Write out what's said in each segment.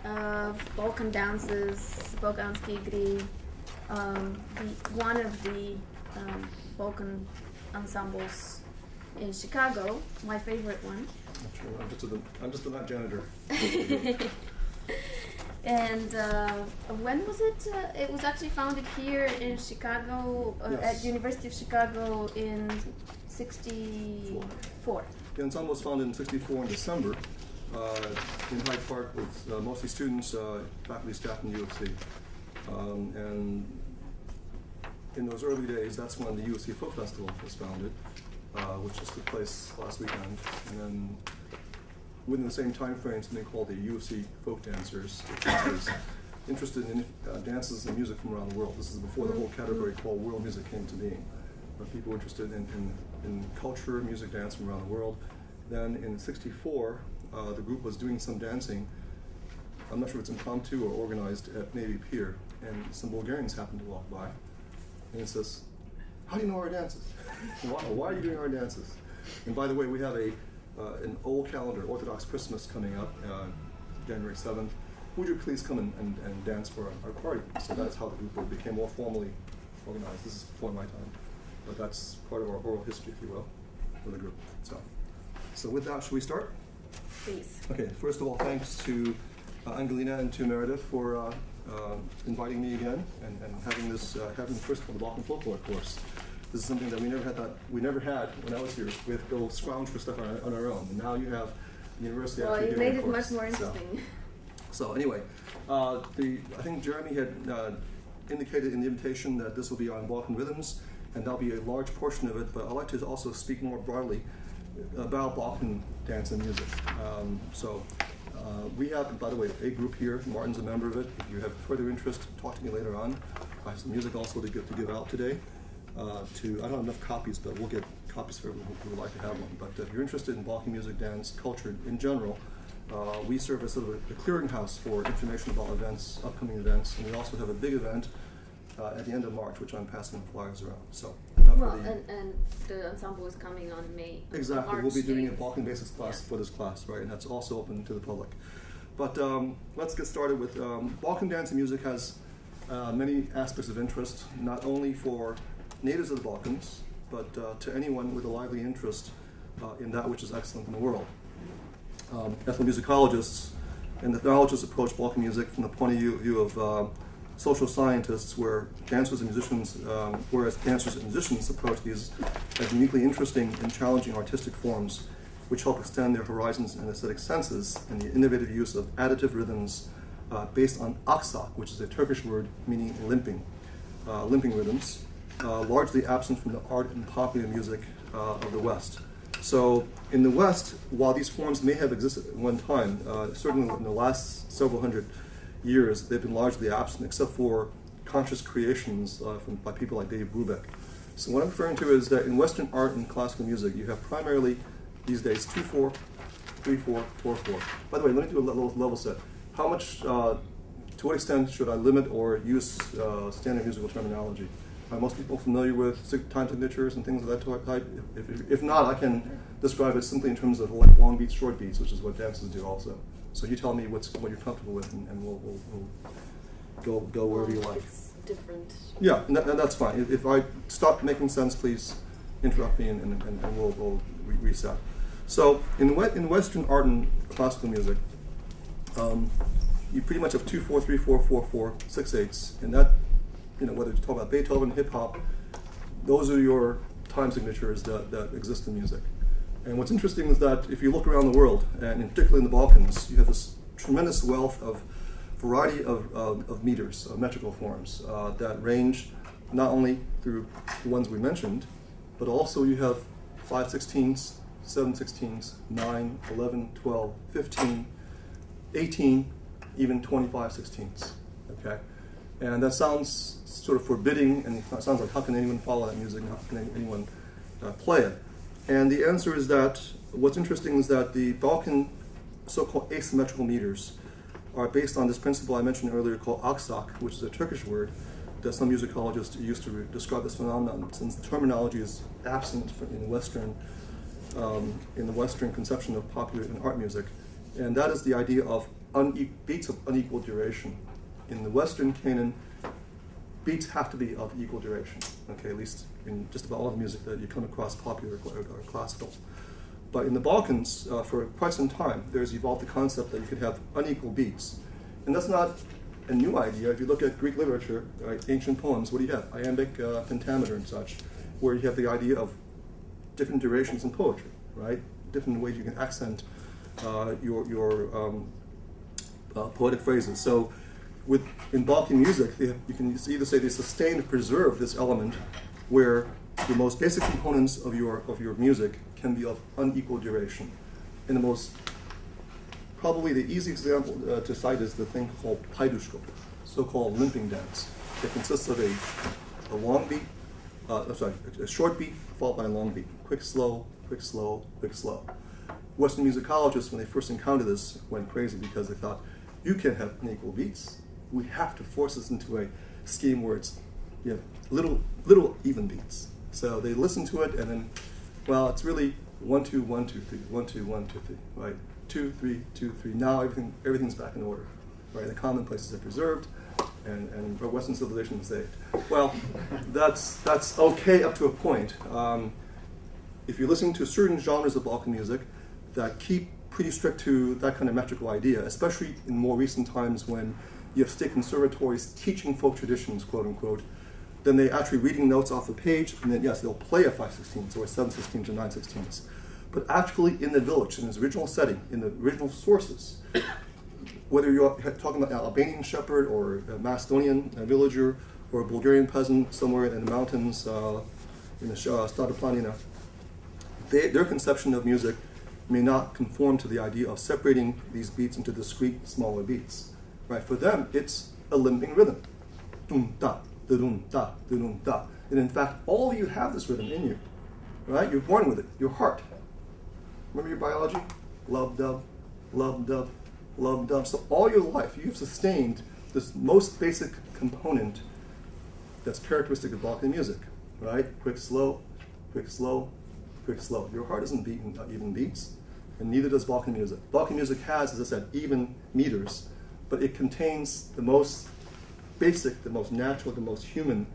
of Balkan dances, Balkanske Igre, one of the Balkan ensembles in Chicago, my favorite one. I'm just the night janitor. And when was it? It was actually founded here in Chicago, Yes. at University of Chicago in '64. The ensemble was founded in '64 in December in Hyde Park with mostly students, faculty, staff, and U of C. And in those early days, that's when the USC Folk Festival was founded, which just took place last weekend. And then within the same time frame, something called the UFC Folk Dancers, which is interested in dances and music from around the world. This is before the whole category called world music came to being. People interested in culture, music, dance from around the world. Then in '64, the group was doing some dancing. I'm not sure if it's impromptu or organized at Navy Pier, and some Bulgarians happened to walk by. And it says, "How do you know our dances? Why are you doing our dances?" And by the way, we have an old calendar, Orthodox Christmas, coming up, January 7th. Would you please come and dance for our party? So that's how the group became more formally organized. This is before my time, but that's part of our oral history, if you will, for the group. So with that, should we start? Please. Okay, first of all, thanks to Angelina and to Meredith for inviting me again and having this, having first of all the Balkan folklore course. This is something that we never had when I was here. We had to go scrounge for stuff on our own, and now you have the university. Well, you made it much more So interesting. anyway, I think Jeremy had indicated in the invitation that this will be on Balkan rhythms, and that'll be a large portion of it. But I'd like to also speak more broadly about Balkan dance and music. We have, by the way, a group here. Martin's a member of it. If you have further interest, talk to me later on. I have some music also to give out today. I don't have enough copies, but we'll get copies for everyone who would like to have one. But if you're interested in Balkan music, dance, culture in general, we serve as sort of a clearinghouse for information about events, upcoming events, and we also have a big event at the end of March, which I'm passing the flyers around. So, And the ensemble is coming on May. Exactly, March we'll be doing a 8th. Balkan basics class for this class, right? And that's also open to the public. But let's get started with Balkan dance and music has many aspects of interest, not only for natives of the Balkans, but to anyone with a lively interest in that which is excellent in the world. Ethnomusicologists and ethnologists approach Balkan music from the point of view of social scientists, whereas dancers and musicians approach these as uniquely interesting and challenging artistic forms, which help extend their horizons and aesthetic senses, and the innovative use of additive rhythms based on aksak, which is a Turkish word meaning limping rhythms, largely absent from the art and popular music of the West. So in the West, while these forms may have existed at one time, certainly in the last several hundred years, they've been largely absent, except for conscious creations by people like Dave Brubeck. So what I'm referring to is that in Western art and classical music, you have primarily these days 2/4, 3/4, 4/4. By the way, let me do a level set. How much, to what extent should I limit or use standard musical terminology? Are most people familiar with time signatures and things of that type? If not, I can describe it simply in terms of long beats, short beats, which is what dances do also. So you tell me what you're comfortable with, and we'll go wherever you like. It's different. Yeah, and that's fine. If I stop making sense, please interrupt me, and we'll reset. So in Western art and classical music, you pretty much have 2/4, 3/4, 4/4, 6/8, and that, whether you talk about Beethoven, hip hop, those are your time signatures that exist in music. And what's interesting is that if you look around the world, and particularly in the Balkans, you have this tremendous wealth of variety of meters, of metrical forms that range not only through the ones we mentioned, but also you have 5/16, 7/16, 9, 11, 12, 15, 18, even 25/16. Okay? And that sounds sort of forbidding, and it sounds like, how can anyone follow that music? How can anyone play it? And the answer is that what's interesting is that the Balkan so-called asymmetrical meters are based on this principle I mentioned earlier called aksak, which is a Turkish word that some musicologists use to describe this phenomenon, since the terminology is absent in the Western conception of popular and art music. And that is the idea of beats of unequal duration. In the Western canon, beats have to be of equal duration, okay, at least in just about all the music that you come across, popular or classical. But in the Balkans, for quite some time, there's evolved the concept that you could have unequal beats. And that's not a new idea. If you look at Greek literature, right, ancient poems, what do you have? Iambic pentameter and such, where you have the idea of different durations in poetry, right? Different ways you can accent your poetic phrases. So in Balkan music, you can either say they sustain or preserve this element where the most basic components of your music can be of unequal duration. And probably the easy example to cite is the thing called paidushko, so-called limping dance. It consists of a long beat, a short beat followed by a long beat. Quick, slow, quick, slow, quick, slow. Western musicologists, when they first encountered this, went crazy because they thought, you can't have unequal beats. We have to force this into a scheme where it's little even beats. So they listen to it and then, well, it's really 1 2 1 2 3, 1 2 1 2 3, right? 2 3 2 3. Now everything's back in order, right? The commonplaces are preserved, and Western civilization is saved. Well, that's okay up to a point. If you're listening to certain genres of Balkan music that keep pretty strict to that kind of metrical idea, especially in more recent times when you have state conservatories teaching folk traditions, quote unquote, then they actually reading notes off the page, and then yes, they'll play a 5/16 or a 7/16 or 9/16. But actually in the village, in its original setting, in the original sources, whether you're talking about an Albanian shepherd or a Macedonian villager or a Bulgarian peasant somewhere in the mountains, in the Stara Planina, their conception of music may not conform to the idea of separating these beats into discrete, smaller beats. Right? For them, it's a limping rhythm. Dum da, da dum da, da dum da. And in fact, all of you have this rhythm in you. Right? You're born with it. Your heart. Remember your biology? Love dub, love dub, love dub. So all your life, you've sustained this most basic component that's characteristic of Balkan music. Right? Quick, slow, quick, slow, quick, slow. Your heart isn't beating even beats, and neither does Balkan music. Balkan music has, as I said, even meters, but it contains the most basic, the most natural, the most human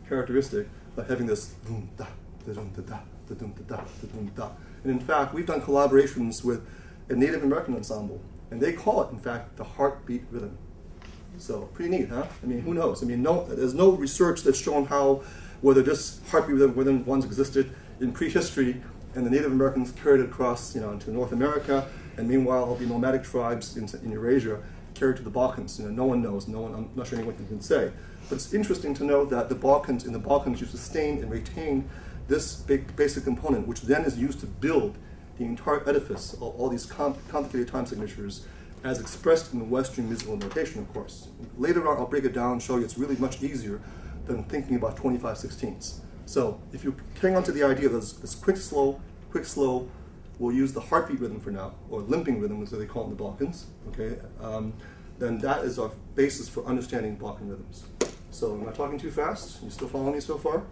characteristic of having this dum da, da dum da da, da dum da da, da dum da. And in fact, we've done collaborations with a Native American ensemble, and they call it, in fact, the heartbeat rhythm. So pretty neat, huh? I mean, who knows? I mean, there's no research that's shown whether this heartbeat rhythm once existed in prehistory, and the Native Americans carried it across, into North America, and meanwhile the nomadic tribes in Eurasia carried to the Balkans. No one knows. I'm not sure anyone can say. But it's interesting to know that in the Balkans, you sustain and retain this basic component, which then is used to build the entire edifice, all these complicated time signatures, as expressed in the Western musical notation, of course. Later on, I'll break it down and show you it's really much easier than thinking about 25/16. So if you hang on to the idea of this quick, slow, we'll use the heartbeat rhythm for now, or limping rhythm, as they call it in the Balkans, okay? Then that is our basis for understanding Balkan rhythms. So am I talking too fast? You still following me so far?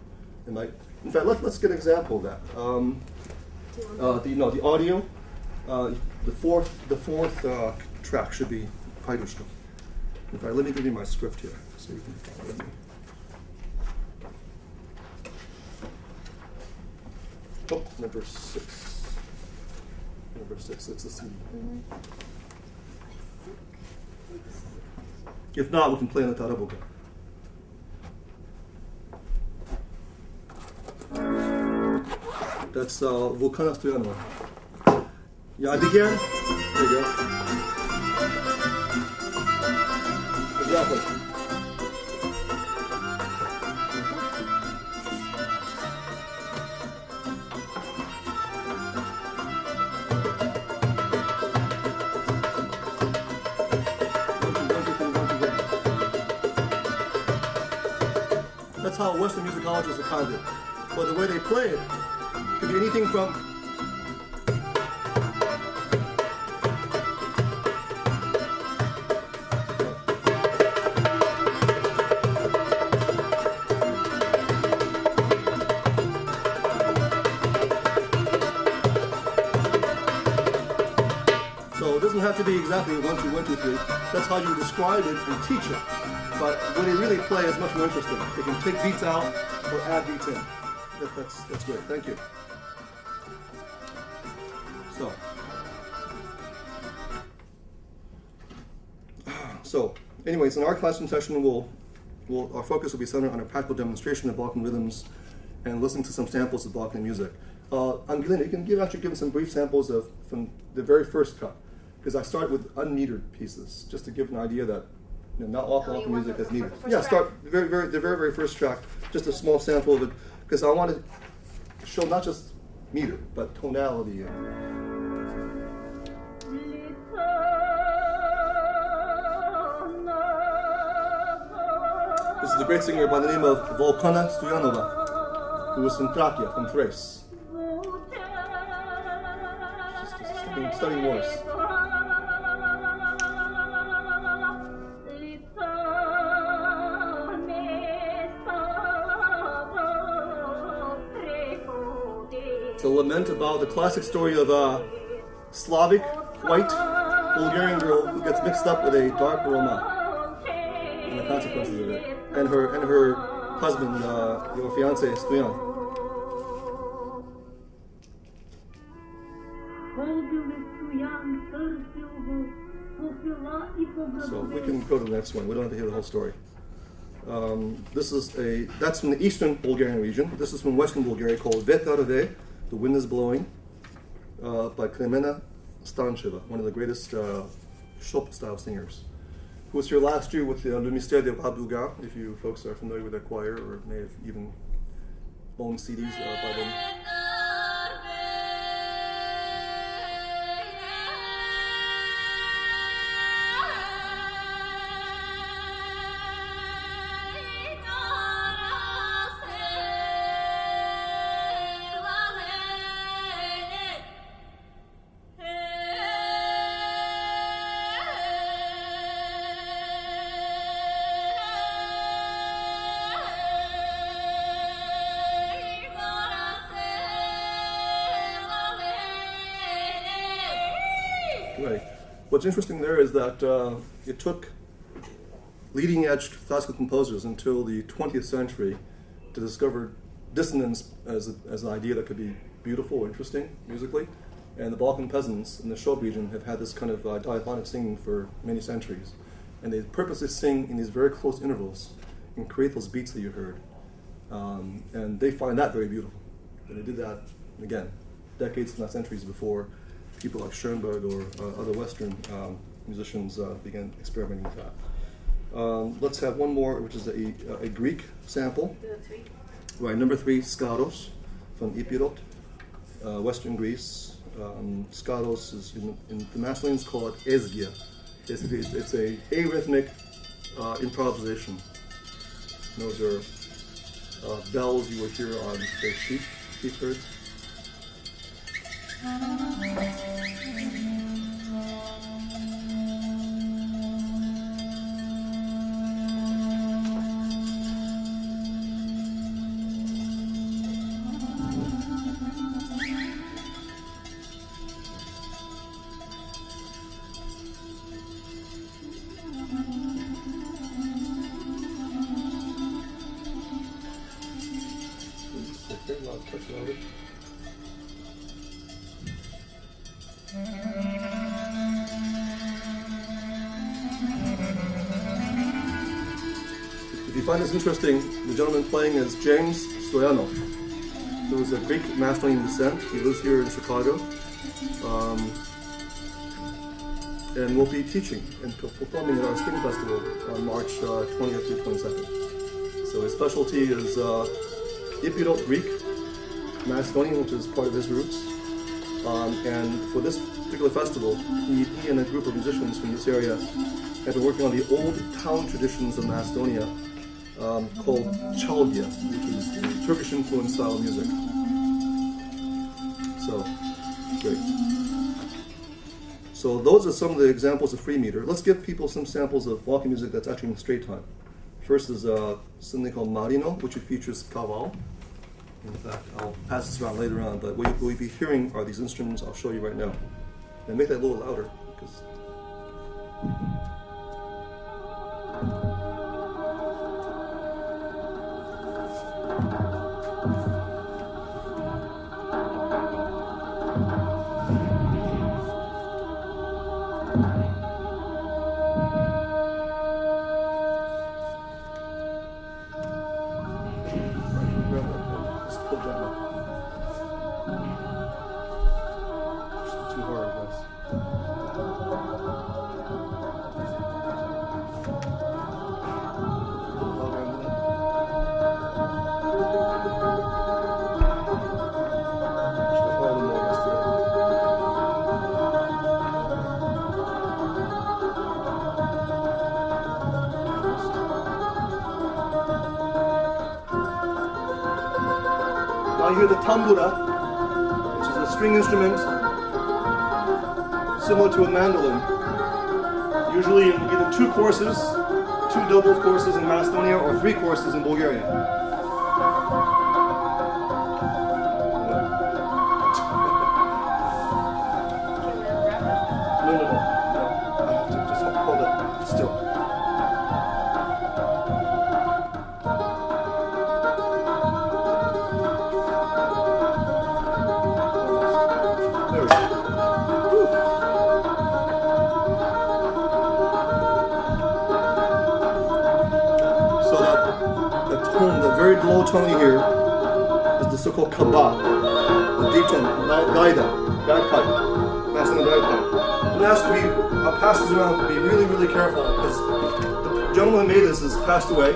In fact, let's get an example of that. The audio, the fourth track should be paidushko. In fact, let me give you my script here, so you can follow with me. Oh, number 6. Number 6, it's the C. Mm-hmm. If not, we can play on the tarabuka. That's Vulkana Stoyanova. Yeah, I begin. There you go. Exactly. That's how Western musicologists account it. But the way they play it could be anything from have to be exactly 1, 2, 1, 2, 3. That's how you describe it and teach it. But when they really play, it's much more interesting. They can take beats out or add beats in. That's great. Thank you. So, anyways, in our classroom session, our focus will be centered on a practical demonstration of Balkan rhythms and listening to some samples of Balkan music. Angelina, you can actually give us some brief samples from the very first cut, because I start with unmetered pieces, just to give an idea that not all Balkan music is metered. Yeah, start the very first track, just a small sample of it, because I want to show not just meter, but tonality. This is a great singer by the name of Volkana Stoyanova, who was from Thracia, from Thrace. Just studying voice. It's a lament about the classic story of a Slavic, white, Bulgarian girl who gets mixed up with a dark Roma, and the consequences of it. And her husband, your fiance, Stoyan. So we can go to the next one. We don't have to hear the whole story. That's from the eastern Bulgarian region. This is from western Bulgaria, called Vetarve, The Wind is Blowing, by Klemena Stancheva, one of the greatest Chopin-style singers, who was here last year with the Le Mystère de Rabuga, if you folks are familiar with that choir or may have even owned CDs by them. Right. What's interesting there is that it took leading-edge classical composers until the 20th century to discover dissonance as an idea that could be beautiful or interesting musically. And the Balkan peasants in the Shop region have had this kind of diaphonic singing for many centuries. And they purposely sing in these very close intervals and create those beats that you heard. And they find that very beautiful. And they did that, again, decades, if not centuries before people like Schoenberg or other Western musicians began experimenting with that. Let's have one more, which is a Greek sample. Right, number 3, Skaros from Epirot, Western Greece. Skaros is, in the masculines call it ezgia. It's a arrhythmic improvisation. Those are bells you will hear on the sheep herds. If you find this interesting, the gentleman playing is James Stoyanov, who is of Greek Macedonian descent. He lives here in Chicago, and will be teaching and performing at our Spring Festival on March 20th through 22nd. So his specialty is Epirot Greek, Macedonian, which is part of his roots. And for this particular festival, he and a group of musicians from this area have been working on the old town traditions of Macedonia, called Chalgia, which is Turkish-influenced style of music. So, great. So those are some of the examples of free meter. Let's give people some samples of Balkan music that's actually in straight time. First is something called Marino, which features kaval. In fact, I'll pass this around later on, but what you'll be hearing are these instruments I'll show you right now. And make that a little louder, because Now you hear the tambura, which is a string instrument similar to a mandolin. Usually in either 2 courses, 2 double courses in Macedonia, or 3 courses in Bulgaria. No. I have to just hold it still. There we go. So that tone, the very low tone you hear, is the so-called kaba, the deep tone, gaida, bagpipe, Macedonian bagpipe. And it has to be, passes around, be really, really careful, because the gentleman who made this has passed away,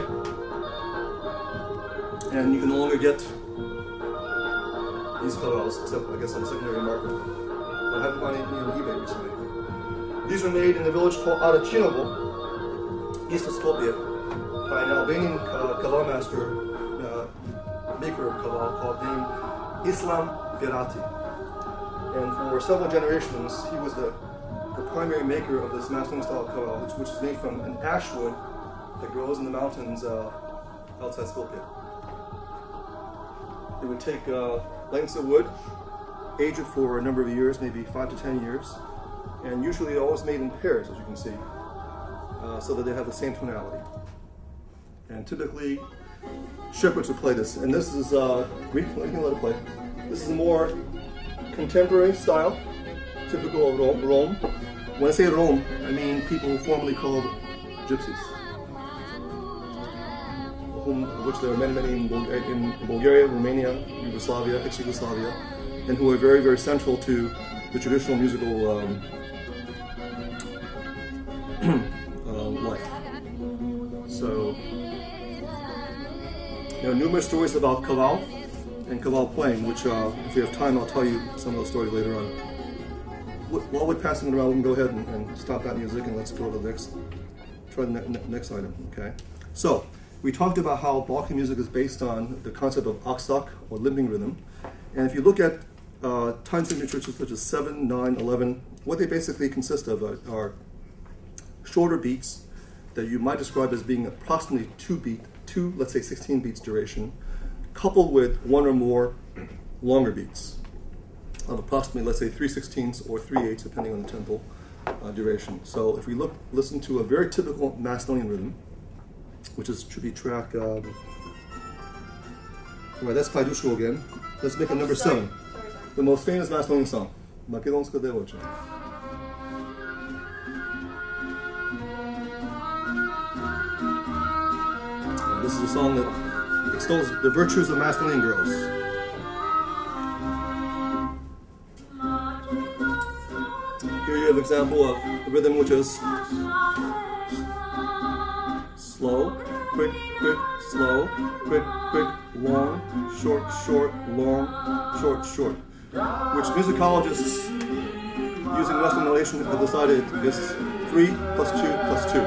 and you can no longer get these kabals, except I guess on secondary market. I haven't found anything on eBay recently. These were made in a village called Additive, east of Skopje, by an Albanian kaval master, maker of kaval, called named Islam Virati. And for several generations, he was the primary maker of this Macedonian style kaval, which is made from an ash wood that grows in the mountains outside Skopje. They would take lengths of wood, age it for a number of years, maybe 5 to 10 years, and usually they're always made in pairs, as you can see, so that they have the same tonality. And typically, shepherds would play this. And this is, we can let it play. This is a more contemporary style, typical of Rome. When I say Rome, I mean people formerly called gypsies, of which there are many in Bulgaria, Romania, Yugoslavia, ex-Yugoslavia, and who are very, very central to the traditional musical life. So, there are numerous stories about kaval and kaval playing, which if we have time, I'll tell you some of those stories later on. While we're passing it around, we can go ahead and stop that music and let's go to the next item, okay? So, we talked about how Balkan music is based on the concept of aksak, or limping rhythm. And if you look at time signatures such as 7, 9, 11, what they basically consist of are shorter beats that you might describe as being approximately 2, let's say 16 beats duration, coupled with 1 or more longer beats of approximately, let's say 3/16 or 3/8, depending on the tempo duration. So if we listen to a very typical Macedonian rhythm, which should be track, well, that's Paidushu again. Let's make it number 7. The most famous Macedonian song, Makedonska Devojka. This is a song that extols the virtues of Macedonian girls. Here you have an example of the rhythm, which is slow, quick, quick, slow, quick, quick, long, short, short, long, short, short, which musicologists using Western notation have decided is 3 plus 2 plus 2.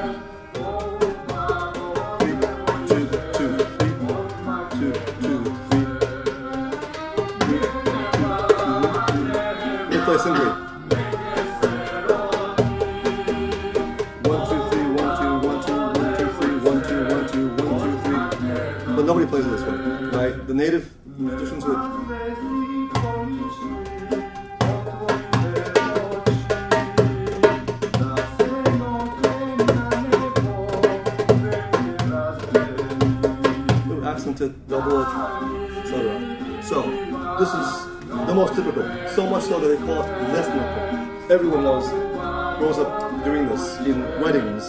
3, 2, 2, 3, 2, 2, 3, 3, 2, 2. Let me play singly. 1, 2, 3, 1, 2, 1, 2, 1, 2, 3, 1, 2, 1, 2, 1, 2, 3. But nobody plays it this way, right? The native musicians would. the most typical. So much so that they call it lesnoko. Everyone grows up doing this in weddings,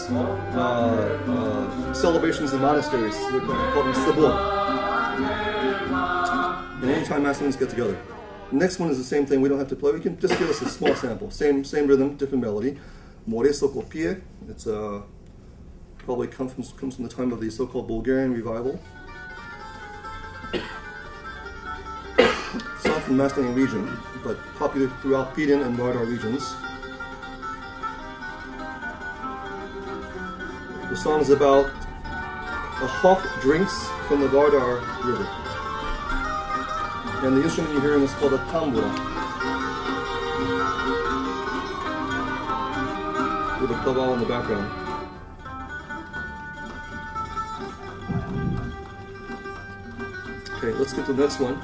celebrations in monasteries. They call them sabor. And anytime Macedonians get together. The next one is the same thing. We don't have to play. We can just give us a small sample. Same rhythm, different melody. More soko pie. It's probably comes from the time of the so-called Bulgarian revival. Song from the Macedonian region, but popular throughout Piedmont and Vardar regions. The song is about a hawk drinks from the Vardar River. And the instrument you're hearing is called a tambura, with a kaval in the background. Okay, let's get to the next one.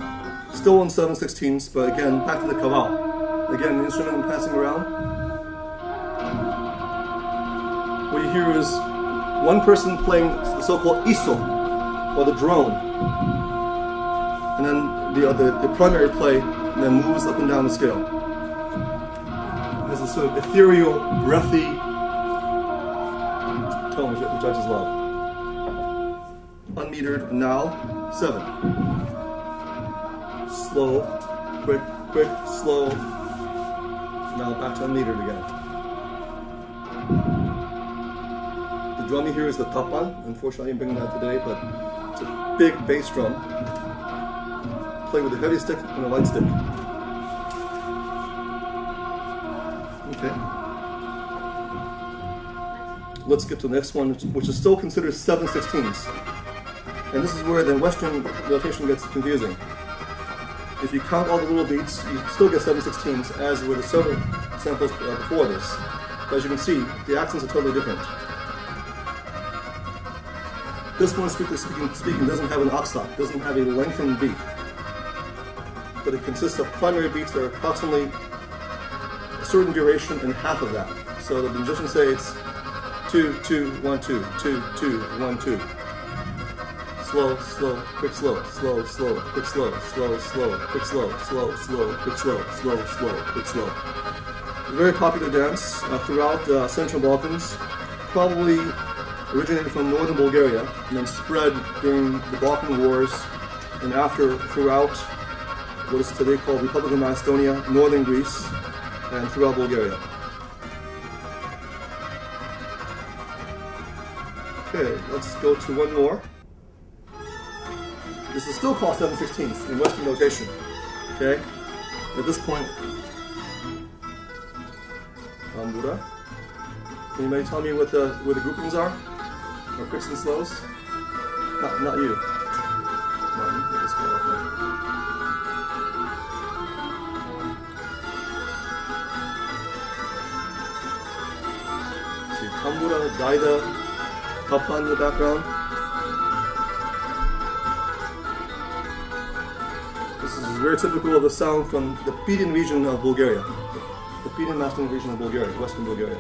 Still on 7/16, but again, back to the kaval. Again, the instrument I'm passing around. What you hear is one person playing the so-called iso, or the drone. And then the primary play then moves up and down the scale. There's a sort of ethereal, breathy tone, which I just love. Unmetered, now, 7. Slow, quick, slow. Now back to unmetered again. The drum you hear is the tapan. Unfortunately, I didn't bring that today, but it's a big bass drum. Play with a heavy stick and a light stick. Okay. Let's get to the next one, which is still considered 7/16. And this is where the Western notation gets confusing. If you count all the little beats, you still get 7/16, as were the several samples before this. But as you can see, the accents are totally different. This one, strictly speaking, doesn't have an oxop, doesn't have a lengthened beat. But it consists of primary beats that are approximately a certain duration and half of that. So the musicians say it's 2, 2, 1, 2, 2, 2, 1, 2. Slow, slow, quick, slow, slow, slow, quick, slow, slow, slow, quick, slow, slow, slow, quick, slow, slow, slow, quick, slow. A very popular dance throughout Central Balkans, probably originated from northern Bulgaria and then spread during the Balkan Wars and after throughout what is today called Republic of Macedonia, northern Greece, and throughout Bulgaria. Okay, let's go to one more. This is still called 7/16 in Western notation. Okay? At this point, tambura. Can anybody tell me what the groupings are? Or quicks and slows? Not you. No, you can just go off there. See, tambura, daida, tapan in the background. This is very typical of the sound from the Piedmont region of Bulgaria. The Piedmont Macedonian region of Bulgaria, Western Bulgaria.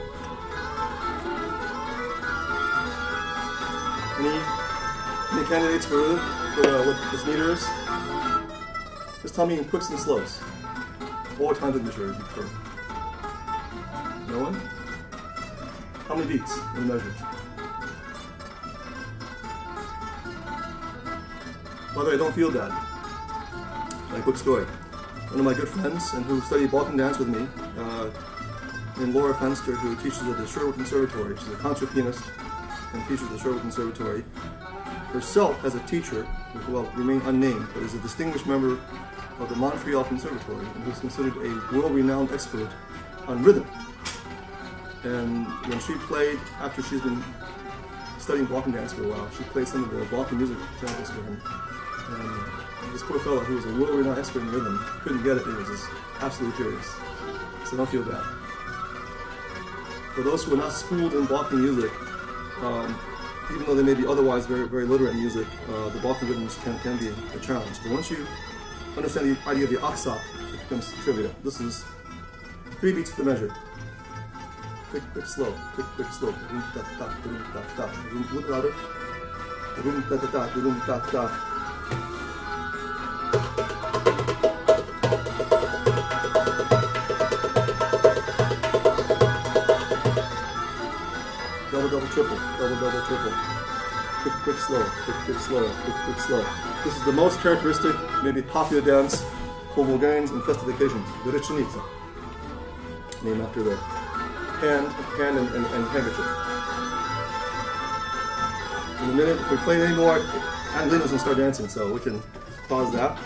Any candidates for what this meter is? Just tell me in quicks and slows. Or time signature if you prefer. No one? How many beats in the measure? By the way, don't feel bad. A quick story. One of my good friends and who studied Balkan dance with me, named Laura Fenster, who teaches at the Sherwood Conservatory. She's a concert pianist and teaches at the Sherwood Conservatory. Herself has a teacher who will remain unnamed, but is a distinguished member of the Montreal Conservatory and who's considered a world-renowned expert on rhythm. And when she played, after she's been studying Balkan dance for a while, she played some of the Balkan music samples for him. And this poor fellow, who was a world-renowned expert in rhythm, couldn't get it. He was just absolutely furious. So don't feel bad. For those who are not schooled in Balkan music, even though they may be otherwise very, very literate in music, the Balkan rhythms can be a challenge. But once you understand the idea of the oxop, it becomes trivial. This is 3 beats to the measure. Quick, quick, slow. Quick, quick, slow. Boom, da, da, boom, da, da. Boom, a little louder. Boom, da, da, da, boom, da, da. double, double, triple, double, double, triple. Quick, quick, slow, quick, quick, slow, quick, quick, slow. This is the most characteristic, maybe popular dance for Bulgarians and festive occasions, the Rechnica, named after the hand and handkerchief. In a minute, if we play anymore, Angelina's going to start dancing, so we can pause that.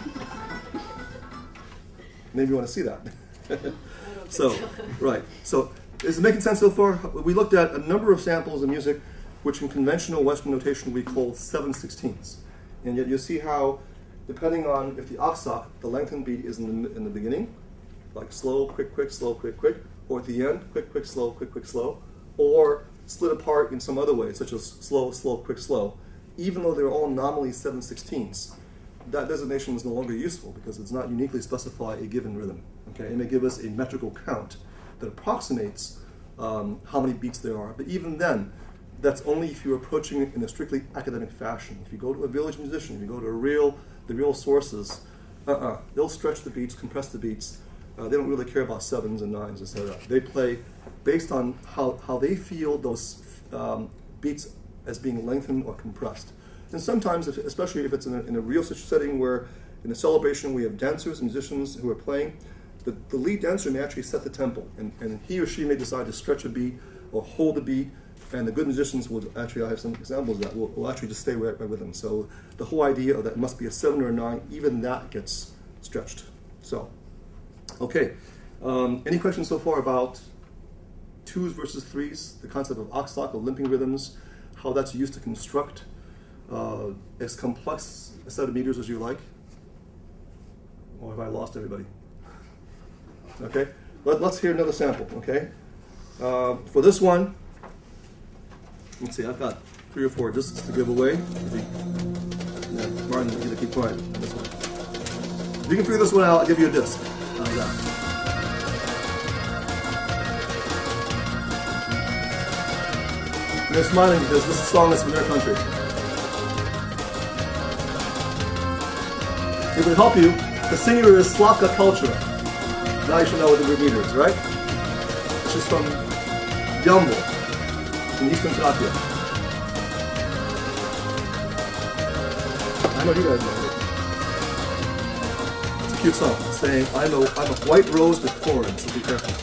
Maybe you want to see that. So, right. So, is it making sense so far? We looked at a number of samples of music which in conventional Western notation we call 7/16ths. And yet you see how, depending on if the aksak, the lengthened beat, is in the beginning, like slow, quick, quick, slow, quick, quick, or at the end, quick, quick, slow, quick, quick, slow, or split apart in some other way, such as slow, slow, quick, slow, even though they're all nominally 7/16ths, that designation is no longer useful because it does not uniquely specify a given rhythm. Okay, it may give us a metrical count that approximates how many beats there are, but even then, that's only if you're approaching it in a strictly academic fashion. If you go to a village musician, if you go to the real sources, they'll stretch the beats, compress the beats. They don't really care about 7s and 9s, etc. They play based on how they feel those beats as being lengthened or compressed. And sometimes, especially if it's in a real setting where in a celebration we have dancers and musicians who are playing, the lead dancer may actually set the tempo, and he or she may decide to stretch a beat or hold the beat, and the good musicians will actually, I have some examples of that, will actually just stay right with them. So the whole idea of that it must be a 7 or a 9, even that gets stretched. So, okay. Any questions so far about 2s versus 3s, the concept of aksak, of limping rhythms, how that's used to construct as complex a set of meters as you like? Or have I lost everybody? Okay, let's hear another sample, okay? For this one, let's see, I've got 3 or 4 discs to give away. Yeah, Martin, you gotta keep quiet on this one. If you can figure this one out, I'll give you a disc. How's that? And they're smiling because this song is from their country. It would help you. The singer is Slaka Cultura. Now you should know what the word meter is, right? She's from Yambo in Eastern Thracia. I know you guys know it. It's a cute song. It's saying, I'm a white rose with thorns, so be careful.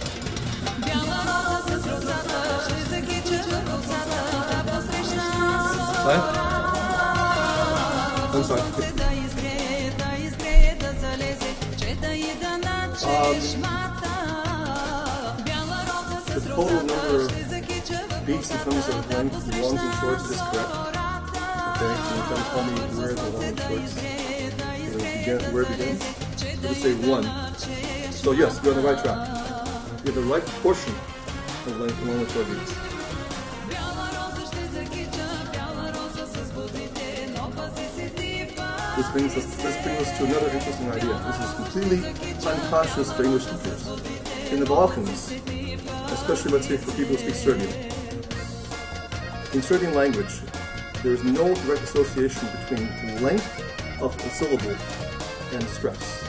Sorry? I'm sorry. The total number of beats in terms of length, longs and shorts is correct. Okay, so you can tell me where the long and shorts where it begins. So just say 1. So yes, you're on the right track. You have the right portion of length, long and short beats. This brings us to another interesting idea. This is completely unconscious for English speakers. In the Balkans, especially let's say for people who speak Serbian, in Serbian language, there is no direct association between length of the syllable and stress.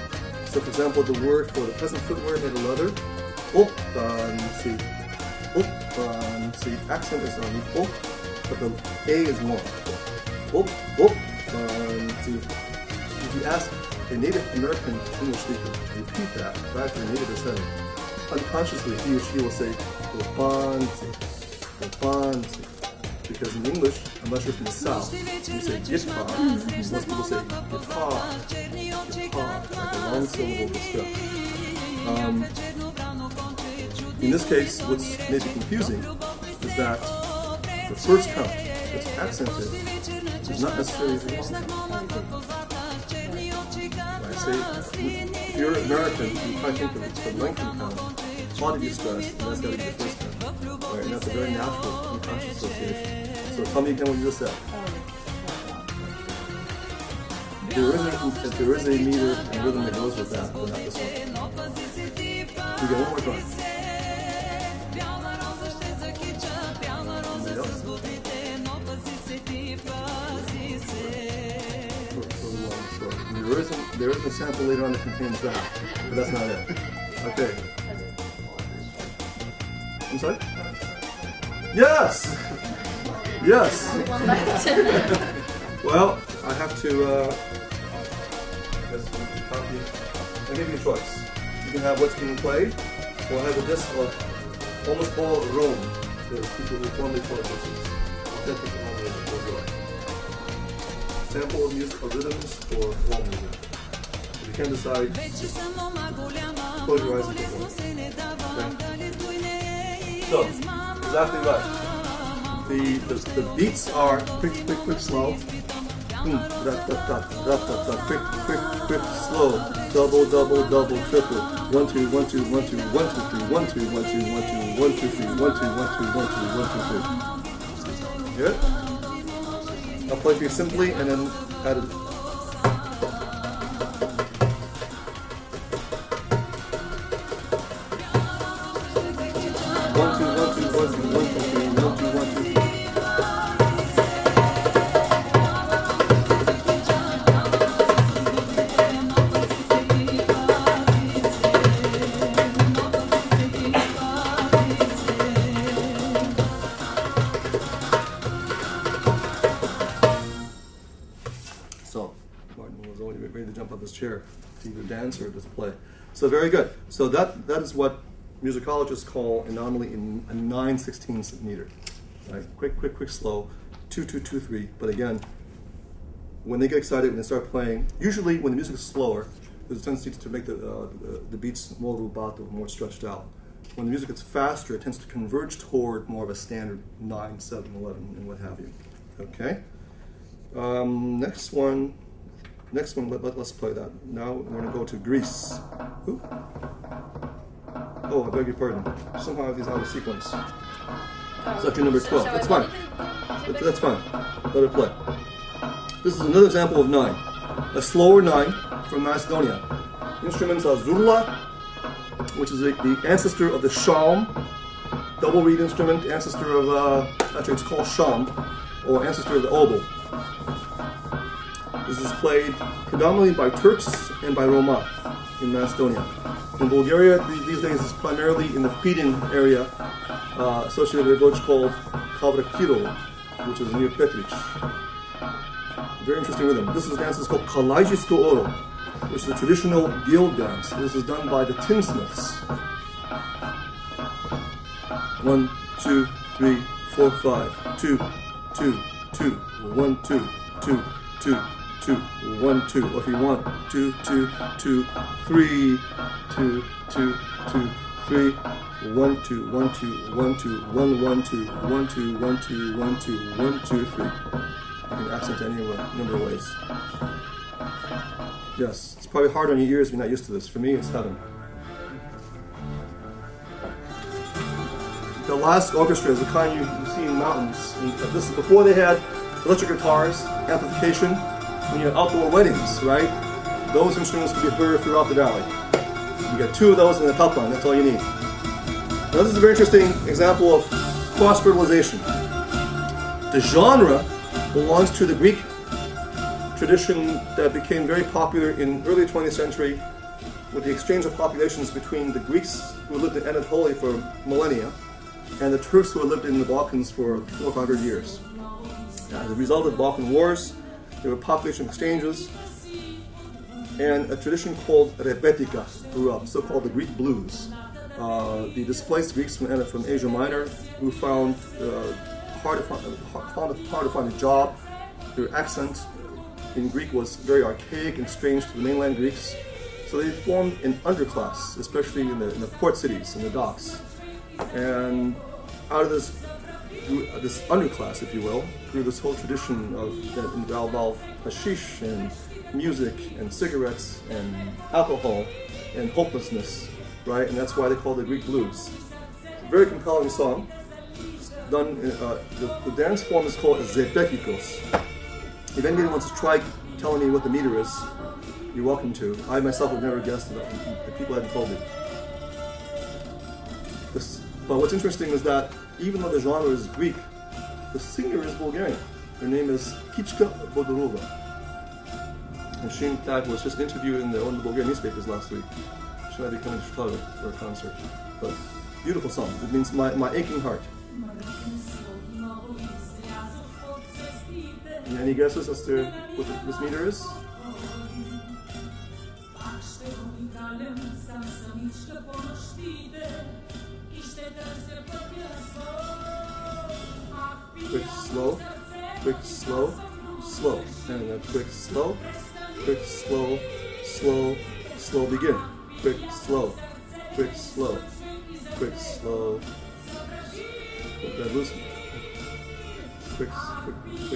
So for example, the word for the peasant footwear made of leather, optanci, accent is on the op, but the A is long. If you ask a Native American English speaker to repeat that back to a native setting, unconsciously he or she will say "opanci," because in English, unless you're from the South, you say guitar. Most people say guitar, like a long syllable with stress. In this case, what's maybe confusing is that the first count that's accented is not necessarily the long count. I say, if you're American, you try to think of it, the lengthened count, ought to be stressed, and that's got to be the first count. Right? And that's a very natural, unconscious association. So tell me again what you just said. If there is a meter and rhythm that goes with that, then not this one. We go one more time. Anybody else? There is a sample later on that contains that, but that's not it. Okay. I'm sorry? Yes! Yes. One left. Well, I have to. I'll give you a choice. You can have what's being played, or have a disc of almost all Rome, the people who formerly played instruments. Authentic Romanian Bulgarian. Sample of music, or rhythms, or all music. You can decide. Close your eyes and pick one. Okay. So, exactly right. The beats are quick, slow. Quick, slow. Double, triple. 1, 2, 1, 2, 1, 2, 1, 2, 3. 1, 2, 1, 2, 1, 2, 1, 2, 3. 1, 2, 1, 2, 1, 2, 1, 2, 3. Good? I'll play for you simply and then add it. 1, 2, 1, 2, 1, 2, 1, 2, 3. 1, 2, 1, 2, 3. So, Martin was already ready to jump off his chair to either dance or just play. So very good. So that is what musicologists call anomaly in a 9/16 meter. Right? Quick, slow, 2, 2, 2, 3. But again, when they get excited, when they start playing, usually when the music is slower, there's a tendency to make the beats more rubato, more stretched out. When the music gets faster, it tends to converge toward more of a standard 9, 7, 11, and what have you. Okay. Next one. Let's play that. Now we're going to go to Greece. Ooh. Oh, I beg your pardon. Somehow these out of sequence. It's actually number 12. That's fine. That's fine. Let it play. This is another example of 9. A slower 9 from Macedonia. Instruments are zurla, which is the ancestor of the shawm, double reed instrument, ancestor of, actually it's called shawm, or ancestor of the oboe. This is played predominantly by Turks and by Roma in Macedonia. In Bulgaria, these days it's primarily in the feeding area associated with a village called Kavrakiro, which is near Petric. Very interesting rhythm. This is a dance that's called Kalajsko Oro, which is a traditional guild dance. This is done by the tinsmiths. 1, 2, 3, 4, 5. 2, 2, 2. 1, 2, 2, 2. 2, 1, 2, or if you want, 2, 2, 2, 3, 2, 2, 2, 3, 1, 2, 1, 2, 1, 2, 1, 1, 2, 1, 2, 1, 2, 1, 2, 1, 2, 3. You can accent any number of ways. Yes, it's probably hard on your ears if you're not used to this. For me, it's heaven. The last orchestra is the kind you see in mountains. And this is before they had electric guitars, amplification. When you have outdoor weddings, right? Those instruments can be heard throughout the valley. You get 2 of those in the top line, that's all you need. Now this is a very interesting example of cross-fertilization. The genre belongs to the Greek tradition that became very popular in early 20th century with the exchange of populations between the Greeks who lived in Anatolia for millennia and the Turks who had lived in the Balkans for 400 or 500 years. As a result of the Balkan Wars, there were population exchanges, and a tradition called repetika grew up, so-called the Greek blues. The displaced Greeks from Asia Minor who found hard to find a job. Their accent in Greek was very archaic and strange to the mainland Greeks, so they formed an underclass, especially in the port cities, in the docks. And out of this underclass, if you will, through this whole tradition that involved hashish and music and cigarettes and alcohol and hopelessness, right? And that's why they call it the Greek blues. It's a very compelling song. It's done. The dance form is called zepekikos. If anybody wants to try telling me what the meter is, you're welcome to. I myself have never guessed it. The people haven't told me. But what's interesting is that even though the genre is Greek, the singer is Bulgarian. Her name is Kichka Bodorova. And she, in fact, was just interviewed in one of the Bulgarian newspapers last week. She might be coming to Chicago for a concert. But beautiful song. It means my aching heart. Any guesses as to what this meter is? Quick, slow, quick, slow, slow. And then quick, slow, slow, slow, begin. Quick, slow, quick, slow, quick, slow. That loose. Quick,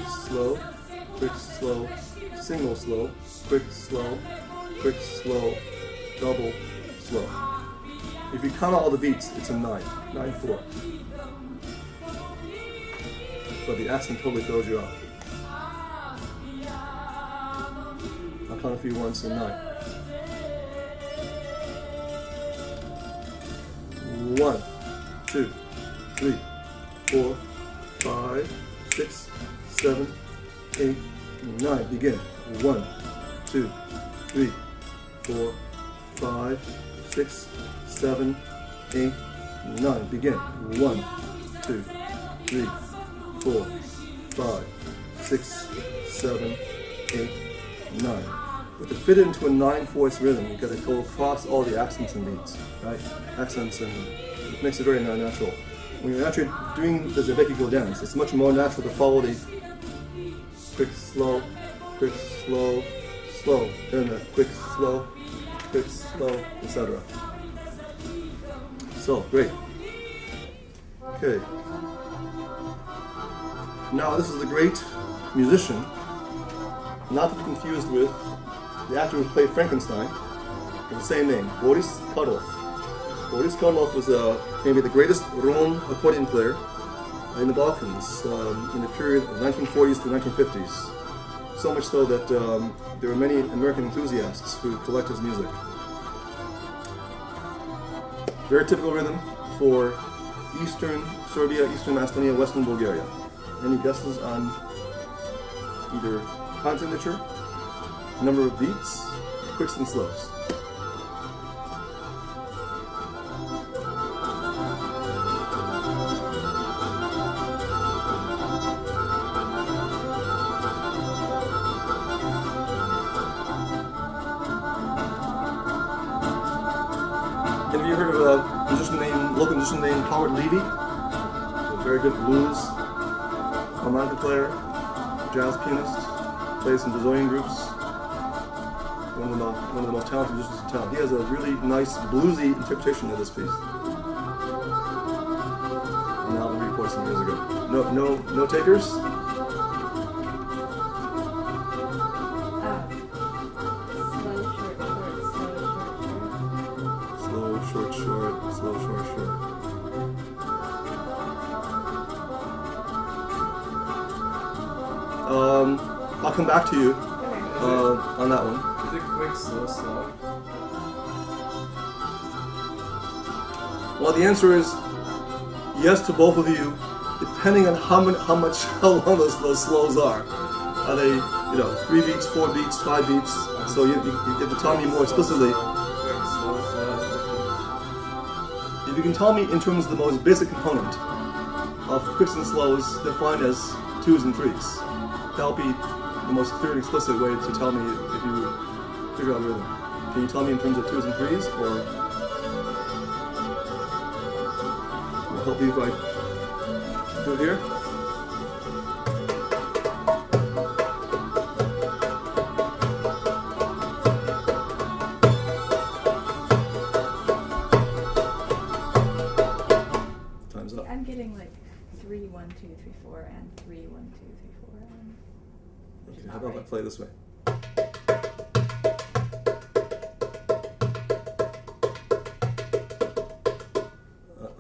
slow, single slow, quick, slow, double, slow. If you count all the beats, it's a 9/4. But the accent totally throws you off. I'll count a few once and 9. 1, 2, 3, 4, 5, 6, 7, 8, 9. Begin. 1, 2, 3, 4, 5, 6, 7, 8, 9. Begin. 1, 2, 3, 4, 5, 6, 7, 8, 9. But to fit into a 9/4 rhythm, you've got to go across all the accents and beats, right? Accents, and it makes it very natural. When you're actually doing the Zebekiko dance, it's much more natural to follow the quick, slow, slow, and the quick, slow, etc. So, great. Okay. Now, this is the great musician, not to be confused with the actor who played Frankenstein, with the same name, Boris Karloff. Boris Karloff was maybe the greatest Roma accordion player in the Balkans in the period of 1940s to 1950s. So much so that there were many American enthusiasts who collect his music. Very typical rhythm for Eastern Serbia, Eastern Macedonia, Western Bulgaria. Any guesses on either time signature, number of beats, quicks and slows? Have you heard of a local musician named Howard Levy? A very good blues harmonica player, jazz pianist, plays in Brazilian groups. One of the most talented musicians in town. He has a really nice bluesy interpretation of this piece. An album he recorded some years ago. No takers? Short, slow, short. I'll come back to you on that one. Is it quick, slow? Well, the answer is yes to both of you, depending on how long those slows are. Are they, 3 beats, 4 beats, 5 beats? So you have to tell me more explicitly. If you can tell me in terms of the most basic component of quicks and slows defined as 2s and 3s, that'll be the most clear and explicit way to tell me if you figure out the rhythm. Can you tell me in terms of 2s and 3s, or will it help you if I do it here? I'm getting like 3, 1, 2, 3, 4, and 3, 1, 2, 3, 4. Okay, how about if I play this way?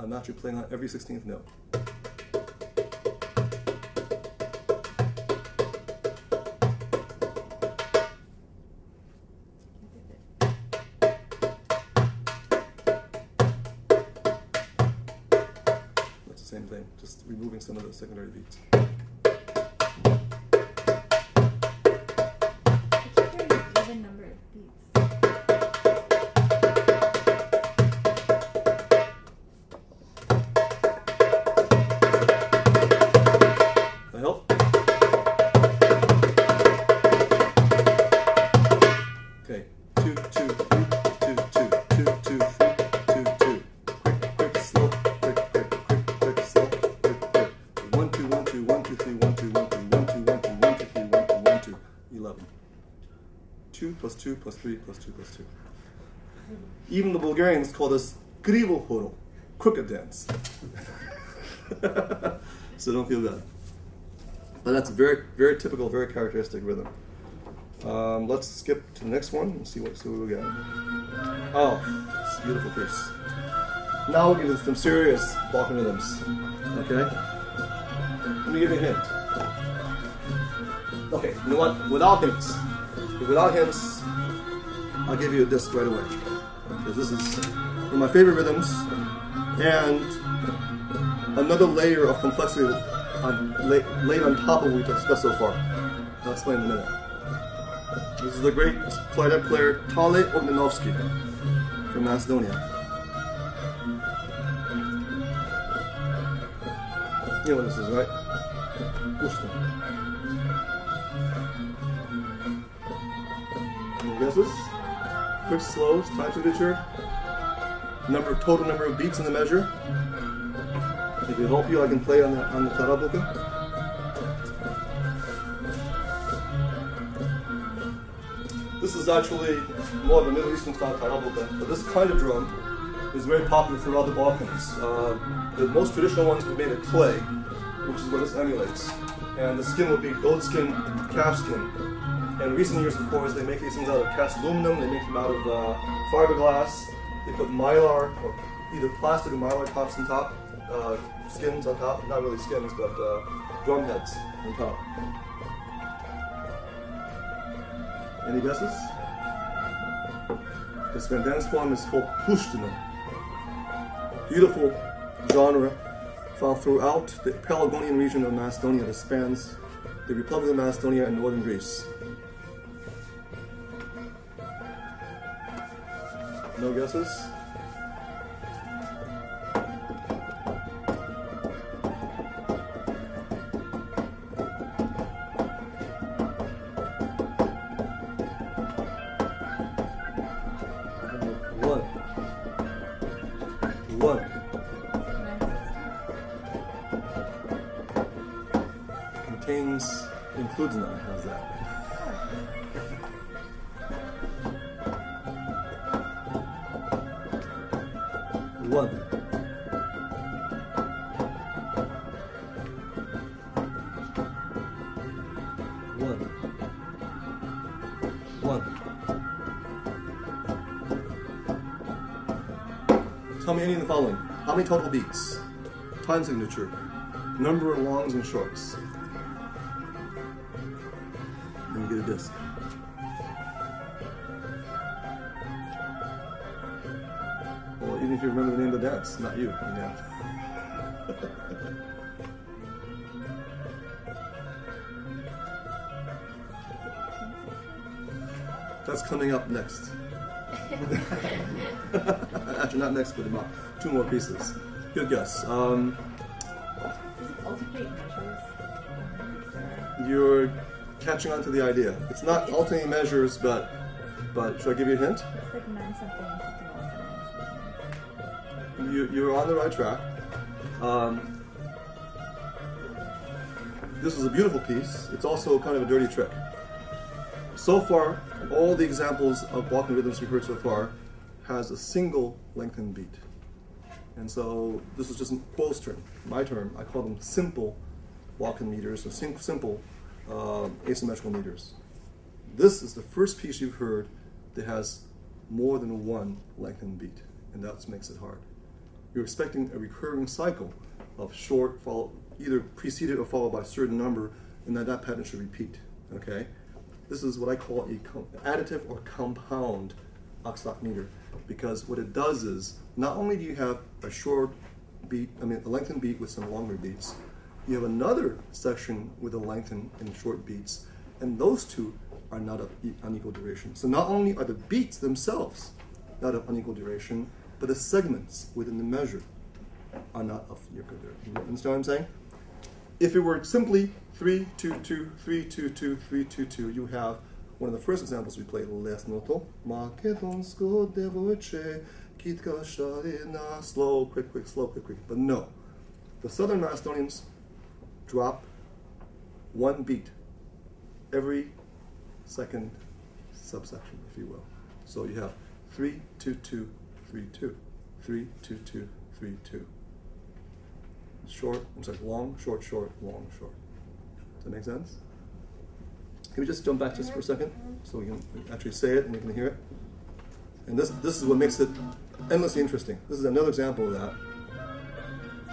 I'm actually playing on every 16th note. Same thing, just removing some of the secondary beats. I keep hearing an even number of beats. That help? plus 3 plus 2 plus 2. Even the Bulgarians call this krivo horo, crooked dance. So don't feel bad. But that's very, very typical, very characteristic rhythm. Let's skip to the next one and see what we get. Oh, it's a beautiful piece. Now we'll get into some serious Balkan rhythms. Okay? Let me give you a hint. Okay, you know what? Without hints. Without hints, I'll give you a disc right away. Because this is one of my favorite rhythms. And another layer of complexity laid on top of what we discussed so far. I'll explain in a minute. This is the great clarinet player Tale Ognanovsky from Macedonia. You know what this is, right? Any guesses? Quick, slows, time signature, total number of beats in the measure. If it help you, I can play on the tarabuka. This is actually more of a Middle Eastern style tarabuka, but this kind of drum is very popular throughout the Balkans. The most traditional ones were made of clay, which is what this emulates. And the skin would be goat skin, calf skin. And in recent years, of course, they make these things out of cast aluminum, they make them out of fiberglass. They put mylar, or either plastic or mylar tops on top, skins on top, not really skins, but drum heads on top. Any guesses? This dance form is called pushtina. Beautiful genre found throughout the Pelagonian region of Macedonia that spans the Republic of Macedonia and northern Greece. No guesses? One. Includes none. How's that? One. Tell me any of the following. How many total beats? Time signature. Number of longs and shorts. And you get a disc. Well, even if you remember the name of the dance, not you. Yeah. That's coming up next. Actually, not next, but about 2 more pieces. Good guess. You're catching on to the idea. It's not alternating measures, but should I give you a hint? It's like 9 something, You're on the right track. This is a beautiful piece. It's also kind of a dirty trick. So far, all the examples of Balkan rhythms we've heard so far has a single lengthened beat. And so this is just Kuo's term, my term. I call them simple Balkan meters, or simple asymmetrical meters. This is the first piece you've heard that has more than one lengthened beat, and that makes it hard. You're expecting a recurring cycle of short, either preceded or followed by a certain number, and that pattern should repeat. Okay? This is what I call an additive or compound Aksak meter, because what it does is, not only do you have a short beat, a lengthened beat with some longer beats, you have another section with a lengthened and short beats, and those two are not of unequal duration. So not only are the beats themselves not of unequal duration, but the segments within the measure are not of equal duration. You understand what I'm saying? If it were simply 3-2-2, 3-2-2, 3-2-2, you have one of the first examples we played, Lesnoto, Makedonsko devojče, kitka šarina, slow, quick, slow, quick. But no, the Southern Macedonians drop one beat every second subsection, if you will. So you have 3, 2, 2, 3, 2. 3, 2, 2, 3, 2. Short, I'm sorry, long, short, short, long, short. Does that make sense? Can we just jump back just for a second so we can actually say it and you can hear it? And this is what makes it endlessly interesting. This is another example of that.